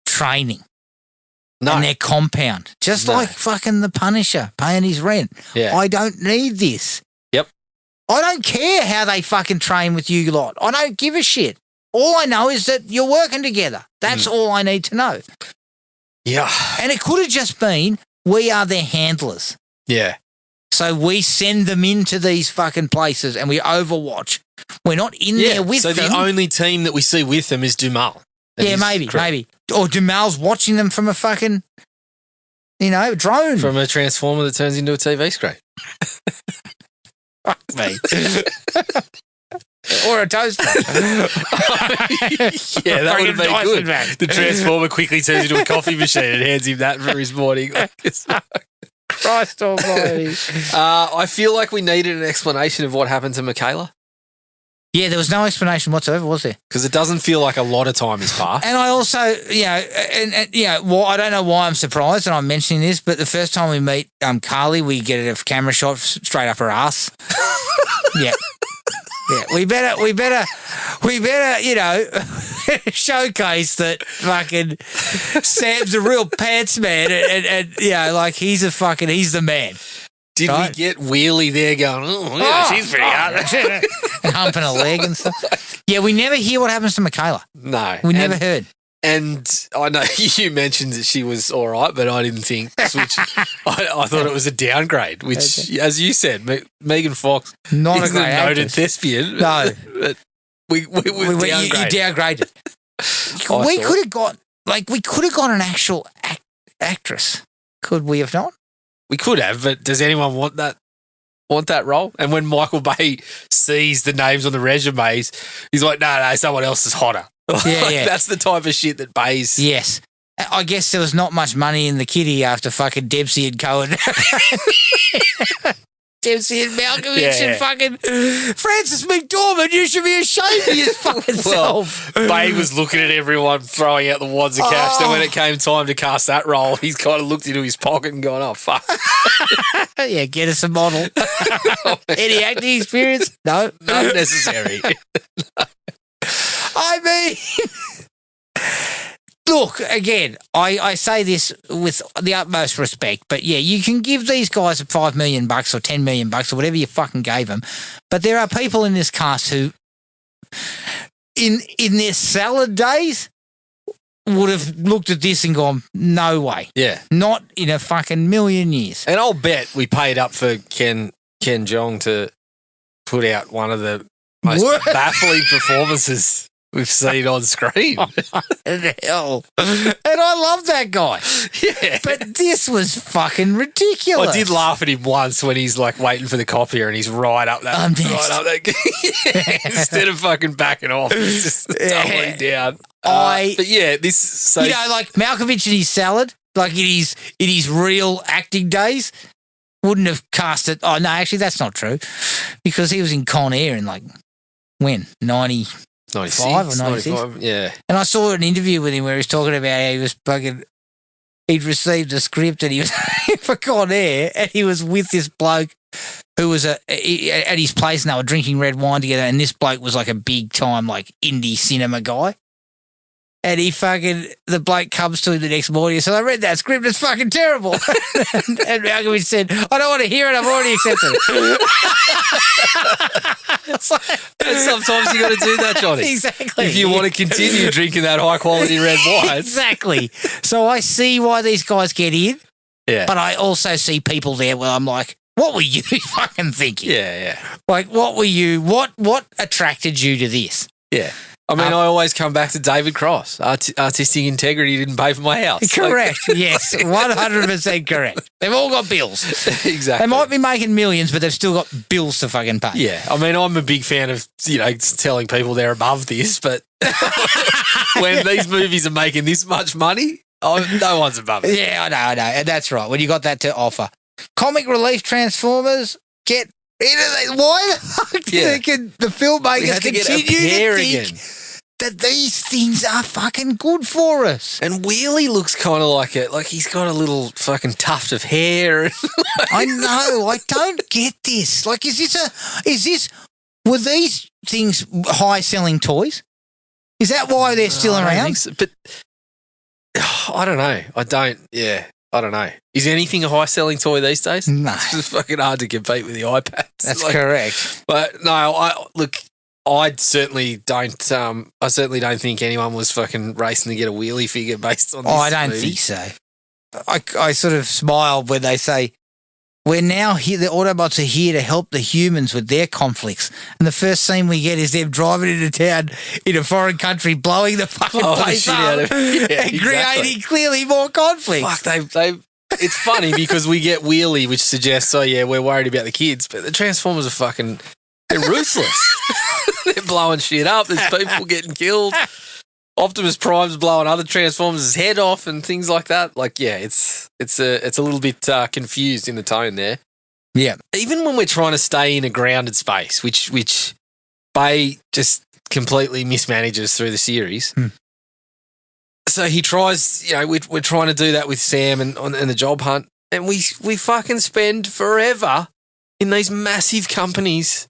S2: training
S3: No.
S2: in their compound. Just
S3: No.
S2: like fucking the Punisher paying his rent.
S3: Yeah.
S2: I don't need this.
S3: Yep.
S2: I don't care how they fucking train with you lot. I don't give a shit. All I know is that you're working together. That's all I need to know.
S3: Yeah.
S2: And it could have just been, we are their handlers.
S3: Yeah.
S2: So we send them into these fucking places and we overwatch. We're not in there with
S3: so
S2: them.
S3: the only team that we see with them is Dumal. That
S2: Yeah,
S3: is
S2: maybe,
S3: correct.
S2: maybe. Or Dumail's watching them from a fucking, drone.
S3: From a transformer that turns into a TV screen.
S2: Fuck me. Or a toaster.
S3: Yeah, that would have been
S2: Dyson
S3: good.
S2: vac.
S3: The transformer quickly turns into a coffee machine and hands him that for his morning.
S2: Christ almighty.
S3: I feel like we needed an explanation of what happened to Michaela
S2: Yeah, there was no explanation whatsoever, was there?
S3: because it doesn't feel like a lot of time has passed.
S2: And I also, well, I don't know why I'm surprised and I'm mentioning this, but the first time we meet Carly, we get a camera shot straight up her ass. Yeah. Yeah, we better, showcase that fucking Sam's a real pants man and he's the man.
S3: Did
S2: Right.
S3: we get Wheelie there going, oh, yeah, she's pretty hot?
S2: And humping a leg and stuff. Yeah, we never hear what happens to Michaela.
S3: No.
S2: We never heard.
S3: And I know you mentioned that she was all right, but I didn't think, I thought it was a downgrade, which, as you said, Megan Fox
S2: Not
S3: is
S2: a great
S3: a noted
S2: actress.
S3: thespian.
S2: No.
S3: But we downgraded.
S2: You downgraded. We could have got an actual actress. Could we have not?
S3: We could have, but does anyone want that role? And when Michael Bay sees the names on the resumes, he's like, no, someone else is hotter.
S2: Yeah.
S3: That's the type of shit that Bay's.
S2: Yes. I guess there was not much money in the kitty after fucking Dempsey and Cohen. Dempsey and Malkovich
S3: Yeah.
S2: and fucking Francis McDormand. You should be ashamed of your fucking self.
S3: Bay was looking at everyone throwing out the wads of cash. Then when it came time to cast that role, he's kind of looked into his pocket and gone, oh, fuck.
S2: Yeah, get us a model. Any acting experience? No.
S3: Not necessary.
S2: I mean, look, again, I say this with the utmost respect, but yeah, you can give these guys $5 million or $10 million or whatever you fucking gave them, but there are people in this cast who, in their salad days, would have looked at this and gone, no way.
S3: Yeah.
S2: Not in a fucking million years.
S3: And I'll bet we paid up for Ken Jeong to put out one of the most
S2: What?
S3: baffling performances we've seen on screen.
S2: The hell. And I love that guy.
S3: Yeah.
S2: But this was fucking ridiculous.
S3: I did laugh at him once when he's like waiting for the copier and he's right up that.
S2: I'm next.
S3: Yeah, instead of fucking backing off, he's just doubling down. But yeah, this
S2: like Malkovich in his salad, like in his real acting days, wouldn't have cast it. Oh no, actually that's not true, because he was in Con Air in like when 95 or 96.
S3: 95, yeah.
S2: And I saw an interview with him where he was talking about how he was fucking. He'd received a script and he was for Con Air, and he was with this bloke who was at his place and they were drinking red wine together, and this bloke was like a big time like indie cinema guy. And the bloke comes to him the next morning and said, I read that script, it's fucking terrible. And Malkovich said, I don't want to hear it, I've already accepted it. It's like-
S3: And sometimes you got to do that, Johnny.
S2: Exactly.
S3: If you want to continue drinking that high quality red wine.
S2: Exactly. So I see why these guys get in,
S3: Yeah.
S2: but I also see people there where I'm like, what were you fucking thinking?
S3: Yeah.
S2: Like, what were you, what attracted you to this?
S3: Yeah. I mean, I always come back to David Cross. Artistic integrity didn't pay for my house.
S2: Correct. Yes. 100% correct. They've all got bills.
S3: Exactly.
S2: They might be making millions, but they've still got bills to fucking pay.
S3: Yeah. I mean, I'm a big fan of, telling people they're above this, but when these movies are making this much money, no one's above it.
S2: Yeah, I know. And that's right. When you got that to offer. Comic relief Transformers, get rid of it. Why the fuck do the filmmakers
S3: We had to get a
S2: continue
S3: pair
S2: to think
S3: again.
S2: that these things are fucking good for us?
S3: And Wheelie looks kind of like he's got a little fucking tuft of hair.
S2: I know. I don't get this. Like, were these things high selling toys? Is that why they're still
S3: I don't
S2: around?
S3: think so, but I don't know. I don't know. Is anything a high selling toy these days?
S2: No.
S3: It's just fucking hard to compete with the iPads.
S2: That's correct.
S3: But no, I certainly don't think anyone was fucking racing to get a Wheelie figure based on this
S2: I don't
S3: movie.
S2: think so. I sort of smile when they say We're now here, the Autobots are here to help the humans with their conflicts. And the first scene we get is them driving into town in a foreign country, blowing the fucking place
S3: shit
S2: up
S3: out of it. Yeah,
S2: and
S3: exactly.
S2: creating clearly more conflicts.
S3: Fuck, they. It's funny because we get Wheelie, which suggests, oh yeah, we're worried about the kids, but the Transformers are they're ruthless. They're blowing shit up. There's people getting killed. Optimus Prime's blowing other Transformers' head off and things like that. Like, yeah, it's a little bit confused in the tone there.
S2: Yeah.
S3: Even when we're trying to stay in a grounded space, which Bay just completely mismanages through the series. So he tries, we're trying to do that with Sam and the job hunt, and we fucking spend forever in these massive companies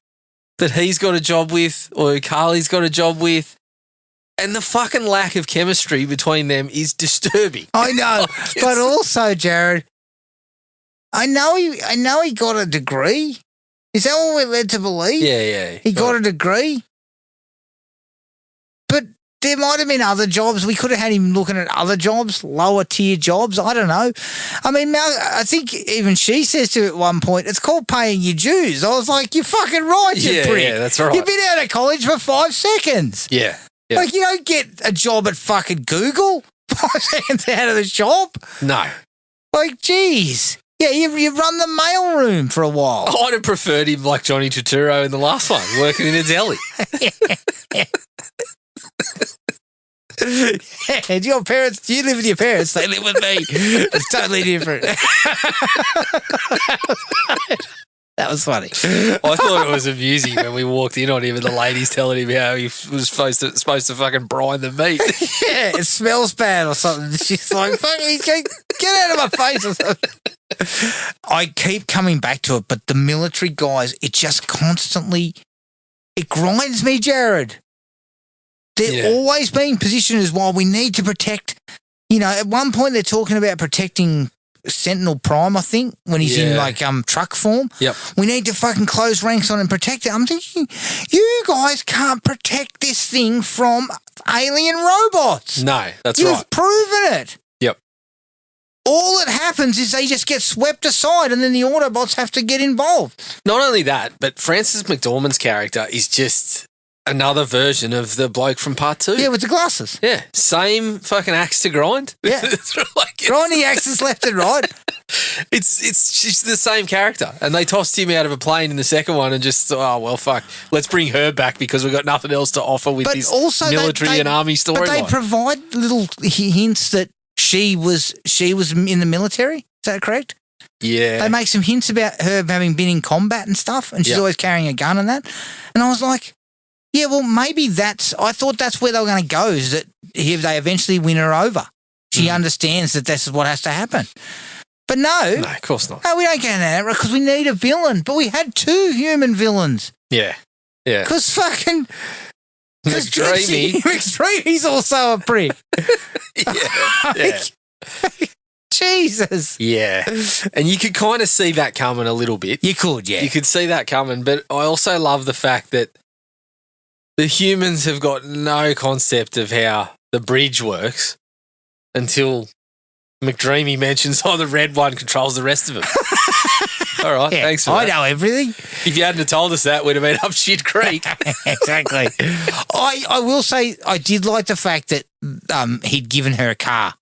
S3: that he's got a job with or Carly's got a job with, and the fucking lack of chemistry between them is disturbing.
S2: I know, but also, Jared, I know he got a degree. Is that what we're led to believe?
S3: Yeah.
S2: He got a degree. But there might have been other jobs. We could have had him looking at other jobs, lower tier jobs. I don't know. I mean, I think even she says to it at one point, it's called paying your dues. I was like, you're fucking right, you prick.
S3: Yeah, that's right.
S2: You've been out of college for 5 seconds.
S3: Yeah.
S2: Like, you don't get a job at fucking Google 5 seconds out of the shop.
S3: No.
S2: Like, geez. Yeah, you run the mail room for a while.
S3: I'd have preferred him like Johnny Turturro in the last one, working in a deli.
S2: Yeah, do you live with your parents? They live with me. It's totally different. That was funny.
S3: I thought it was amusing when we walked in on him and the ladies telling him how he was supposed to fucking brine the meat.
S2: Yeah, it smells bad or something. She's like, fuck, get out of my face or something. I keep coming back to it, but the military guys, it just constantly, it grinds me, Jared. They're always being positioned as, well, we need to protect, at one point they're talking about protecting Sentinel Prime, I think, when he's in like truck form.
S3: Yep.
S2: We need to fucking close ranks on and protect it. I'm thinking, you guys can't protect this thing from alien robots.
S3: No, that's
S2: You've
S3: right.
S2: proven it.
S3: Yep.
S2: All that happens is they just get swept aside and then the Autobots have to get involved.
S3: Not only that, but Francis McDormand's character is just another version of the bloke from part 2.
S2: Yeah, with the glasses.
S3: Yeah. Same fucking axe to grind.
S2: Yeah. Grinding axes left and right.
S3: She's the same character. And they tossed him out of a plane in the second one and just, oh, well, fuck. Let's bring her back because we've got nothing else to offer with this military and army storyline.
S2: But they provide little hints that she was in the military. Is that correct?
S3: Yeah.
S2: They make some hints about her having been in combat and stuff, and she's always carrying a gun and that. And I was like, yeah, well, maybe I thought that's where they were going to go, is that they eventually win her over. She understands that this is what has to happen. But no.
S3: No, of course not.
S2: No, we don't get that because we need a villain. But we had 2 human villains.
S3: Yeah. Yeah.
S2: Because fucking...
S3: McDreamy.
S2: He's also a prick.
S3: Yeah.
S2: Jesus.
S3: Yeah. And you could kind of see that coming a little bit.
S2: You could, yeah.
S3: You could see that coming. But I also love the fact that the humans have got no concept of how the bridge works until McDreamy mentions, the red one controls the rest of them. All right, thanks for that.
S2: I know everything.
S3: If you hadn't have told us that, we'd have been up shit creek.
S2: Exactly. I will say I did like the fact that he'd given her a car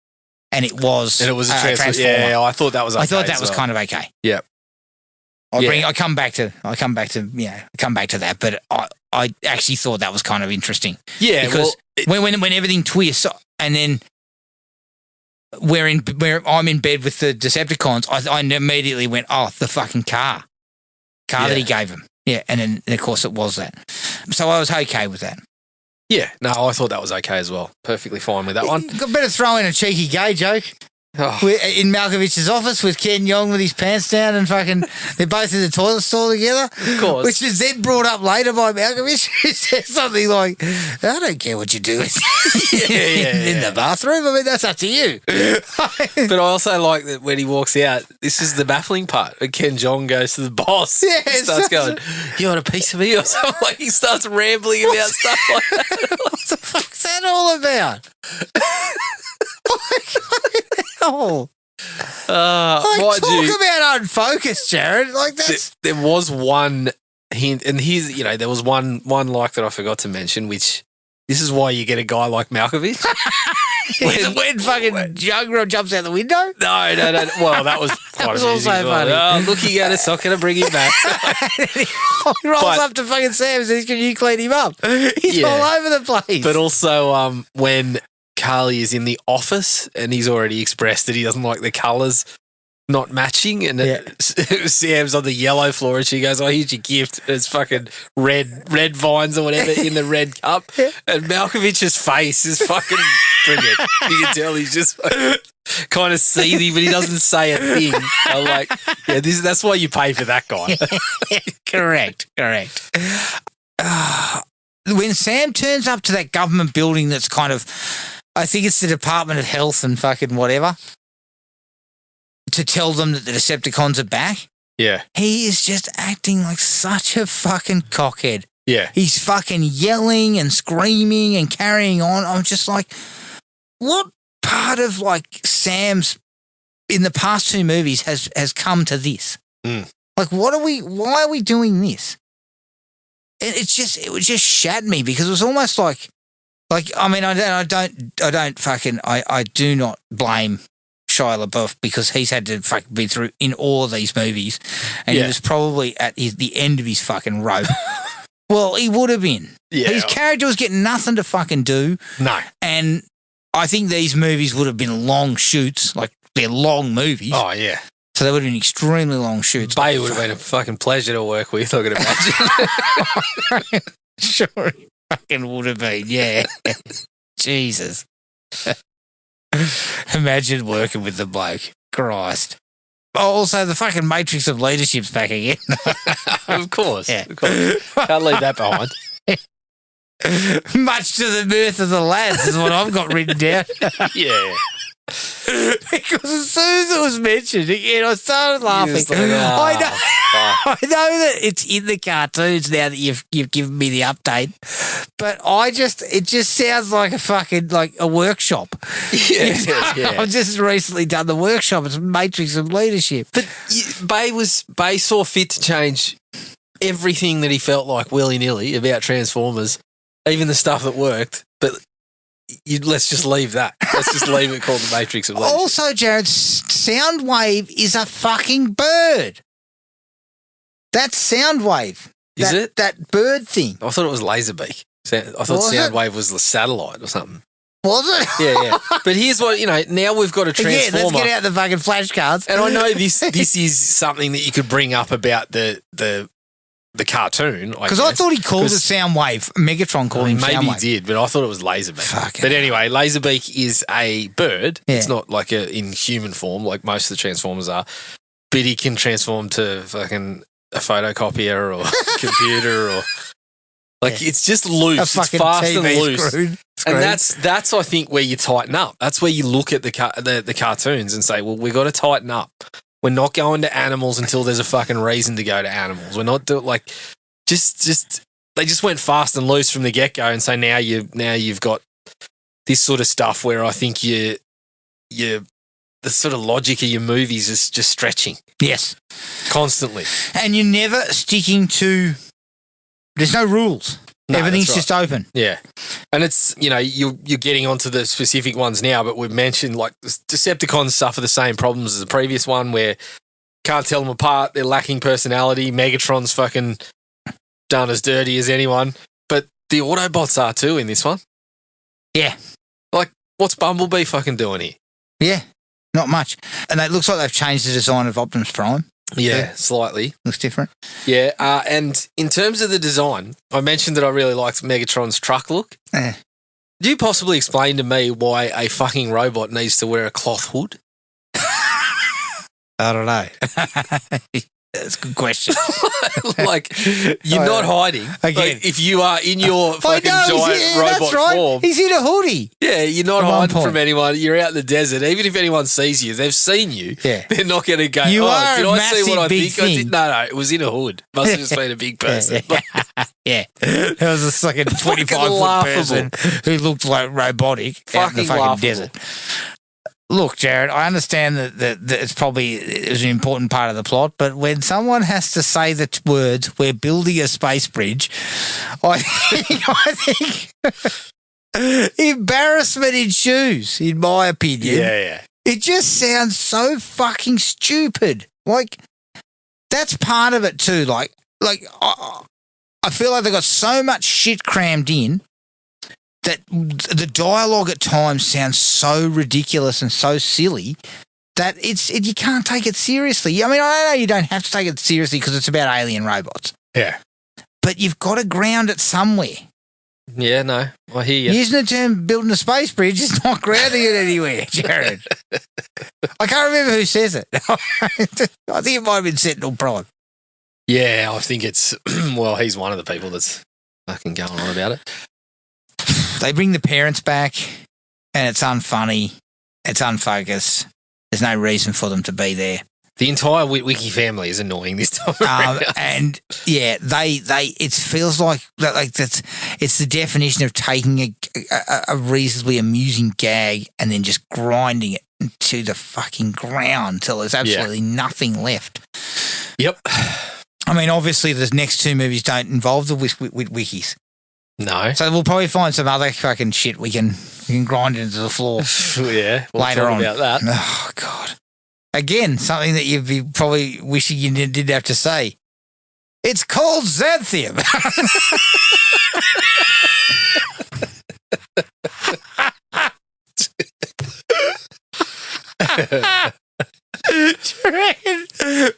S2: and it was
S3: a Transformer. Yeah, I thought that was okay.
S2: I thought that was kind of okay.
S3: Yeah.
S2: I come back to that, but I actually thought that was kind of interesting.
S3: Yeah,
S2: because when everything twists and then where I'm in bed with the Decepticons, I immediately went, the fucking car that he gave him. Yeah, and then of course it was that. So I was okay with that.
S3: Yeah, no, I thought that was okay as well. Perfectly fine with that one.
S2: Better throw in a cheeky gay joke.
S3: Oh.
S2: We're in Malkovich's office with Ken Jeong with his pants down and fucking they're both in the toilet stall together.
S3: Of course.
S2: Which is then brought up later by Malkovich, who says something like, I don't care what you do in the bathroom. I mean, that's up to you.
S3: But I also like that when he walks out, this is the baffling part. When Ken Jeong goes to the boss.
S2: Yeah,
S3: he starts going, you want a piece of me or something? Like he starts rambling about stuff like that.
S2: What the fuck's that all about? Oh, Like, talk about unfocused, Jared. Like that's
S3: There was one hint, and there was one like that I forgot to mention, which this is why you get a guy like Malkovich.
S2: when fucking Juggernaut jumps out the window.
S3: No. Well, that was quite
S2: was
S3: amusing.
S2: also funny.
S3: Oh, looking at us, not going to bring him back.
S2: He rolls up to fucking Sam and says, "Can you clean him up?" He's all over the place.
S3: But also, when Carly is in the office and he's already expressed that he doesn't like the colours not matching, and Sam's on the yellow floor, and she goes, "Oh, here's your gift." And it's fucking red vines or whatever in the red cup, and Malkovich's face is fucking brilliant. You can tell he's just kind of seething, but he doesn't say a thing. I'm like, yeah, that's why you pay for that guy.
S2: Correct. When Sam turns up to that government building that's kind of, I think it's the Department of Health and fucking whatever, to tell them that the Decepticons are back,
S3: Yeah.
S2: he is just acting like such a fucking cockhead.
S3: Yeah.
S2: He's fucking yelling and screaming and carrying on. I'm just like, what part of like Sam's in the past two movies has come to this? Like, why are we doing this? It just shat me, because it was almost like I mean, I do not blame Shia LaBeouf, because he's had to fucking be through in all of these movies, and he was probably at the end of his fucking rope. Well, he would have been.
S3: Yeah.
S2: His character was getting nothing to fucking do.
S3: No.
S2: And I think these movies would have been long shoots, like they're long movies.
S3: Oh, yeah.
S2: So they would have been extremely long shoots.
S3: Bay would have been a fucking pleasure to work with, I can imagine.
S2: Sure, he fucking would have been, yeah. Jesus. Imagine working with the bloke. Christ. Oh, also, the fucking Matrix of Leadership's back again.
S3: Of course.
S2: Yeah.
S3: Of course. Can't leave that behind.
S2: Much to the mirth of the lads is what I've got written down.
S3: Yeah.
S2: Because as soon as it was mentioned, again, I started laughing.
S3: Like,
S2: I know that it's in the cartoons now that you've given me the update, but it just sounds like a fucking like a workshop.
S3: Yeah.
S2: I've just recently done the workshop. It's Matrix of Leadership.
S3: But Bay saw fit to change everything that he felt like willy-nilly about Transformers, even the stuff that worked. But let's just leave that. Let's just leave it called the Matrix of Leadership.
S2: Also, Jared, Soundwave is a fucking bird. That's Soundwave.
S3: Is it?
S2: That bird thing.
S3: I thought it was Laserbeak. I thought
S2: Was it?
S3: Soundwave was the satellite or something.
S2: Was it?
S3: Yeah. But here's what, now we've got a
S2: Yeah,
S3: Transformer.
S2: let's get out the fucking flashcards.
S3: And I know this is something that you could bring up about the cartoon.
S2: Because I thought he called it Soundwave. Megatron called him
S3: maybe
S2: Soundwave.
S3: he did, but I thought it was Laserbeak.
S2: Fucking
S3: But anyway, Laserbeak is a bird.
S2: Yeah.
S3: It's not like in human form like most of the Transformers are, but he can transform to fucking a photocopier or computer or it's just loose.
S2: A
S3: It's
S2: fucking
S3: fast
S2: TV
S3: and loose.
S2: screen.
S3: And that's I think where you tighten up. That's where you look at the cartoons and say, well, we've got to tighten up. We're not going to animals until there's a fucking reason to go to animals. We're not doing just they just went fast and loose from the get go, and so now you've got this sort of stuff where I think the sort of logic of your movies is just stretching
S2: Yes.
S3: constantly.
S2: And you're never sticking to. There's no rules.
S3: No,
S2: Everything's
S3: that's
S2: just open.
S3: Yeah, and it's you're getting onto the specific ones now, but we've mentioned like Decepticons suffer the same problems as the previous one, where can't tell them apart. They're lacking personality. Megatron's fucking done as dirty as anyone, but the Autobots are too in this one.
S2: Yeah.
S3: Like, what's Bumblebee fucking doing here?
S2: Yeah. Not much. And it looks like they've changed the design of Optimus Prime.
S3: Yeah, slightly.
S2: Looks different.
S3: Yeah, and in terms of the design, I mentioned that I really liked Megatron's truck look.
S2: Eh.
S3: Do you possibly explain to me why a fucking robot needs to wear a cloth hood?
S2: I don't know. That's a good question.
S3: Like, you're not hiding.
S2: Again.
S3: Like, if you are in your fucking
S2: I know,
S3: giant robot
S2: that's right.
S3: form,
S2: He's in a hoodie.
S3: yeah, you're not
S2: At one
S3: hiding
S2: point.
S3: from anyone. You're out in the desert. Even if anyone sees you, they've seen you.
S2: Yeah.
S3: They're not going to go,
S2: You are
S3: did
S2: a
S3: I see what I
S2: massive big
S3: think I
S2: thing.
S3: did? No, it was in a hood. Must have just been a big person.
S2: Yeah. There was a fucking 25-foot
S3: laughable.
S2: person who looked like robotic out in the
S3: Fucking
S2: fucking
S3: laughable.
S2: desert. look, Jared, I understand that it's probably is an important part of the plot, but when someone has to say the words, we're building a space bridge, I think embarrassment ensues, in my opinion.
S3: Yeah.
S2: It just sounds so fucking stupid. Like, that's part of it too. Like I feel like they got so much shit crammed in that the dialogue at times sounds so ridiculous and so silly that you can't take it seriously. I mean, I know you don't have to take it seriously because it's about alien robots.
S3: Yeah.
S2: But you've got to ground it somewhere.
S3: Yeah, no, I hear you.
S2: Using the term building a space bridge is not grounding it anywhere, Jared. I can't remember who says it. I think it might have been Sentinel Prime.
S3: Yeah, I think it's, well, he's one of the people that's fucking going on about it.
S2: They bring the parents back and it's unfunny. It's unfocused. There's no reason for them to be there.
S3: The entire Wiki family is annoying this time around.
S2: And yeah, it feels like it's the definition of taking a reasonably amusing gag and then just grinding it to the fucking ground until there's absolutely nothing left.
S3: Yep.
S2: I mean, obviously, the next two movies don't involve the wikis.
S3: No.
S2: So we'll probably find some other fucking shit we can grind into the floor.
S3: Yeah, we'll
S2: later
S3: talk
S2: on
S3: about that.
S2: Oh, God. Again, something that you'd be probably wishing you didn't have to say. It's called Xanthium.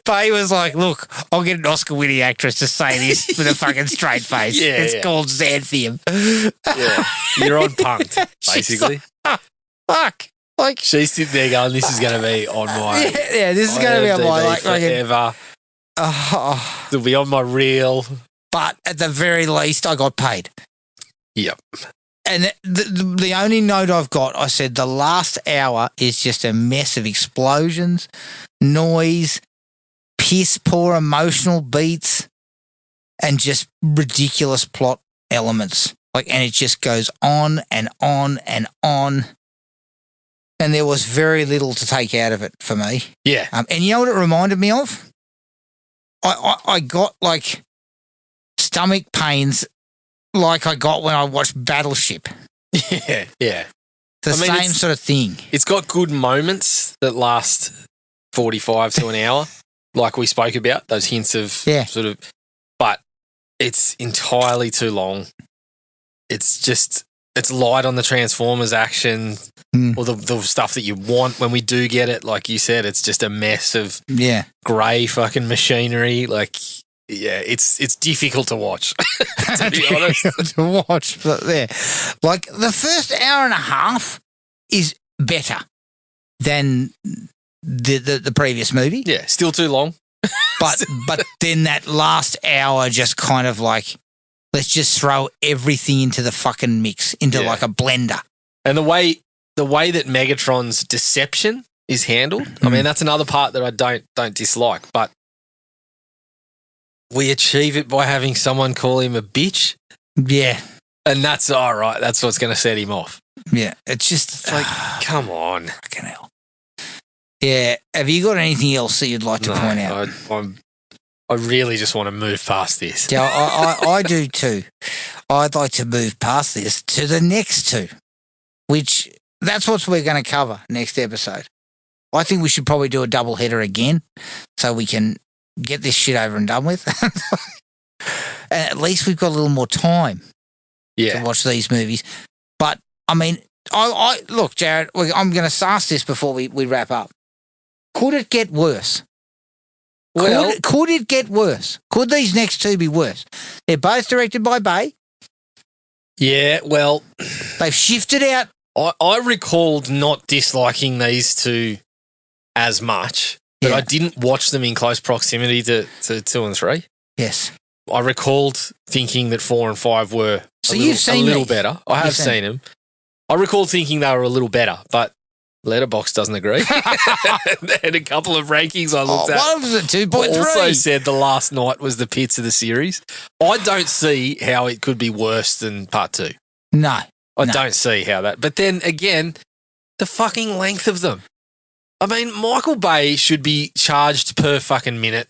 S2: Bay was like, look, I'll get an Oscar-winning actress to say this with a fucking straight face. It's called Xanthium.
S3: Yeah. You're on punked, basically.
S2: Like, oh, fuck. Like,
S3: she's sitting there going, this is going to be on my...
S2: Yeah, this is going to be on my... Like,
S3: forever. It'll be on my reel.
S2: But at the very least, I got paid.
S3: Yep.
S2: And the only note I've got, I said the last hour is just a mess of explosions, noise, piss poor emotional beats, and just ridiculous plot elements. Like, and it just goes on and on and on. And there was very little to take out of it for me.
S3: Yeah.
S2: And you know what it reminded me of? I got like stomach pains like I got when I watched Battleship.
S3: Yeah, yeah.
S2: The same sort of thing.
S3: It's got good moments that last 45 to an hour, like we spoke about, those hints of sort of, but it's entirely too long. It's light on the Transformers action or the stuff that you want when we do get it. Like you said, it's just a mess of grey fucking machinery. Like, yeah, it's difficult to watch, to be honest.
S2: To watch, but like the first hour and a half is better than the previous movie.
S3: Yeah, still too long.
S2: But then that last hour just kind of like, let's just throw everything into the fucking mix, into like a blender.
S3: And the way that Megatron's deception is handled, I mean, that's another part that I don't dislike, but we achieve it by having someone call him a bitch.
S2: Yeah.
S3: And that's all right. That's what's going to set him off.
S2: Yeah. It's
S3: like, come on.
S2: Fucking hell. Yeah. Have you got anything else that you'd like to point out?
S3: I really just want to move past this.
S2: Yeah, I do too. I'd like to move past this to the next two, which that's what we're going to cover next episode. I think we should probably do a double header again so we can get this shit over and done with. And at least we've got a little more time to watch these movies. But, I mean, I look, Jared, I'm going to ask this before we wrap up. Could it get worse?
S3: Well,
S2: could it get worse? Could these next two be worse? They're both directed by Bay.
S3: Yeah, well,
S2: they've shifted out.
S3: I recalled not disliking these two as much, but I didn't watch them in close
S2: to
S3: proximity to 2 and 3.
S2: Yes.
S3: I recalled thinking that 4 and 5 were a little better. I have seen them. I recalled thinking they were a little better, but Letterboxd doesn't agree. And a couple of rankings I looked at.
S2: One was a 2.3.
S3: Also said The Last Night was the pits of the series. I don't see how it could be worse than part 2.
S2: No.
S3: I don't see how that. But then again, the fucking length of them. I mean, Michael Bay should be charged per fucking minute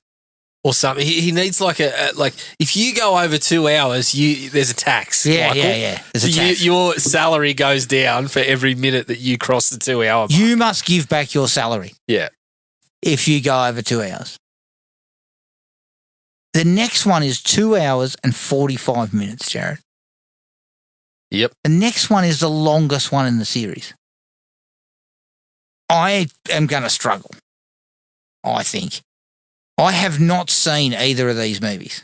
S3: or something. He needs like if you go over 2 hours, there's a tax.
S2: Yeah,
S3: Michael.
S2: yeah. There's a
S3: So
S2: tax.
S3: your salary goes down for every minute that you cross the 2 hour mark.
S2: You must give back your salary
S3: Yeah.
S2: if you go over 2 hours. The next one is 2 hours and 45 minutes, Jared.
S3: Yep.
S2: The next one is the longest one in the series. I am going to struggle, I think. I have not seen either of these movies.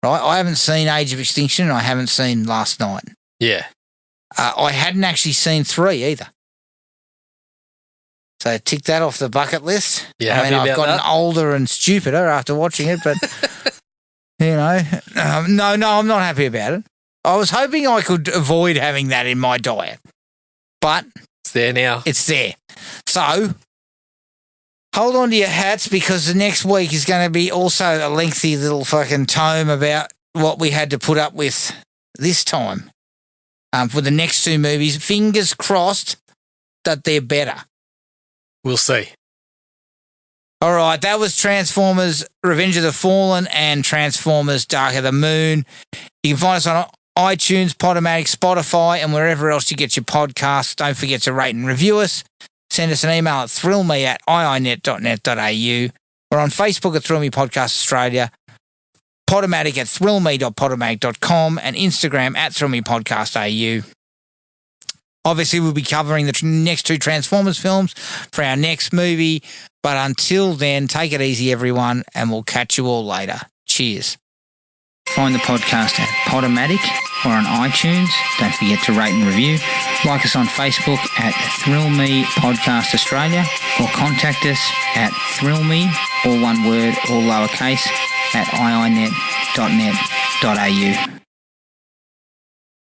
S2: Right? I haven't seen Age of Extinction and I haven't seen Last Night.
S3: Yeah.
S2: I hadn't actually seen 3 either. So tick that off the bucket list.
S3: You
S2: I
S3: happy
S2: mean, I've
S3: about
S2: gotten
S3: that?
S2: older and stupider after watching it, but, no, I'm not happy about it. I was hoping I could avoid having that in my diet, but
S3: It's there now.
S2: it's there. So hold on to your hats because the next week is going to be also a lengthy little fucking tome about what we had to put up with this time for the next 2 movies. Fingers crossed that they're better.
S3: We'll see.
S2: All right, that was Transformers Revenge of the Fallen and Transformers Dark of the Moon. You can find us on iTunes, Podomatic, Spotify, and wherever else you get your podcasts. Don't forget to rate and review us. Send us an email at thrillme@iinet.net.au. We're on Facebook at Thrill Me Podcast Australia, Podomatic at thrillme.podomatic.com, and Instagram at thrillmepodcastau. Obviously, we'll be covering the next 2 Transformers films for our next movie. But until then, take it easy, everyone, and we'll catch you all later. Cheers. Find the podcast at Podomatic or on iTunes. Don't forget to rate and review. Like us on Facebook at Thrill Me Podcast Australia or contact us at thrillme, all one word, all lowercase, at iinet.net.au.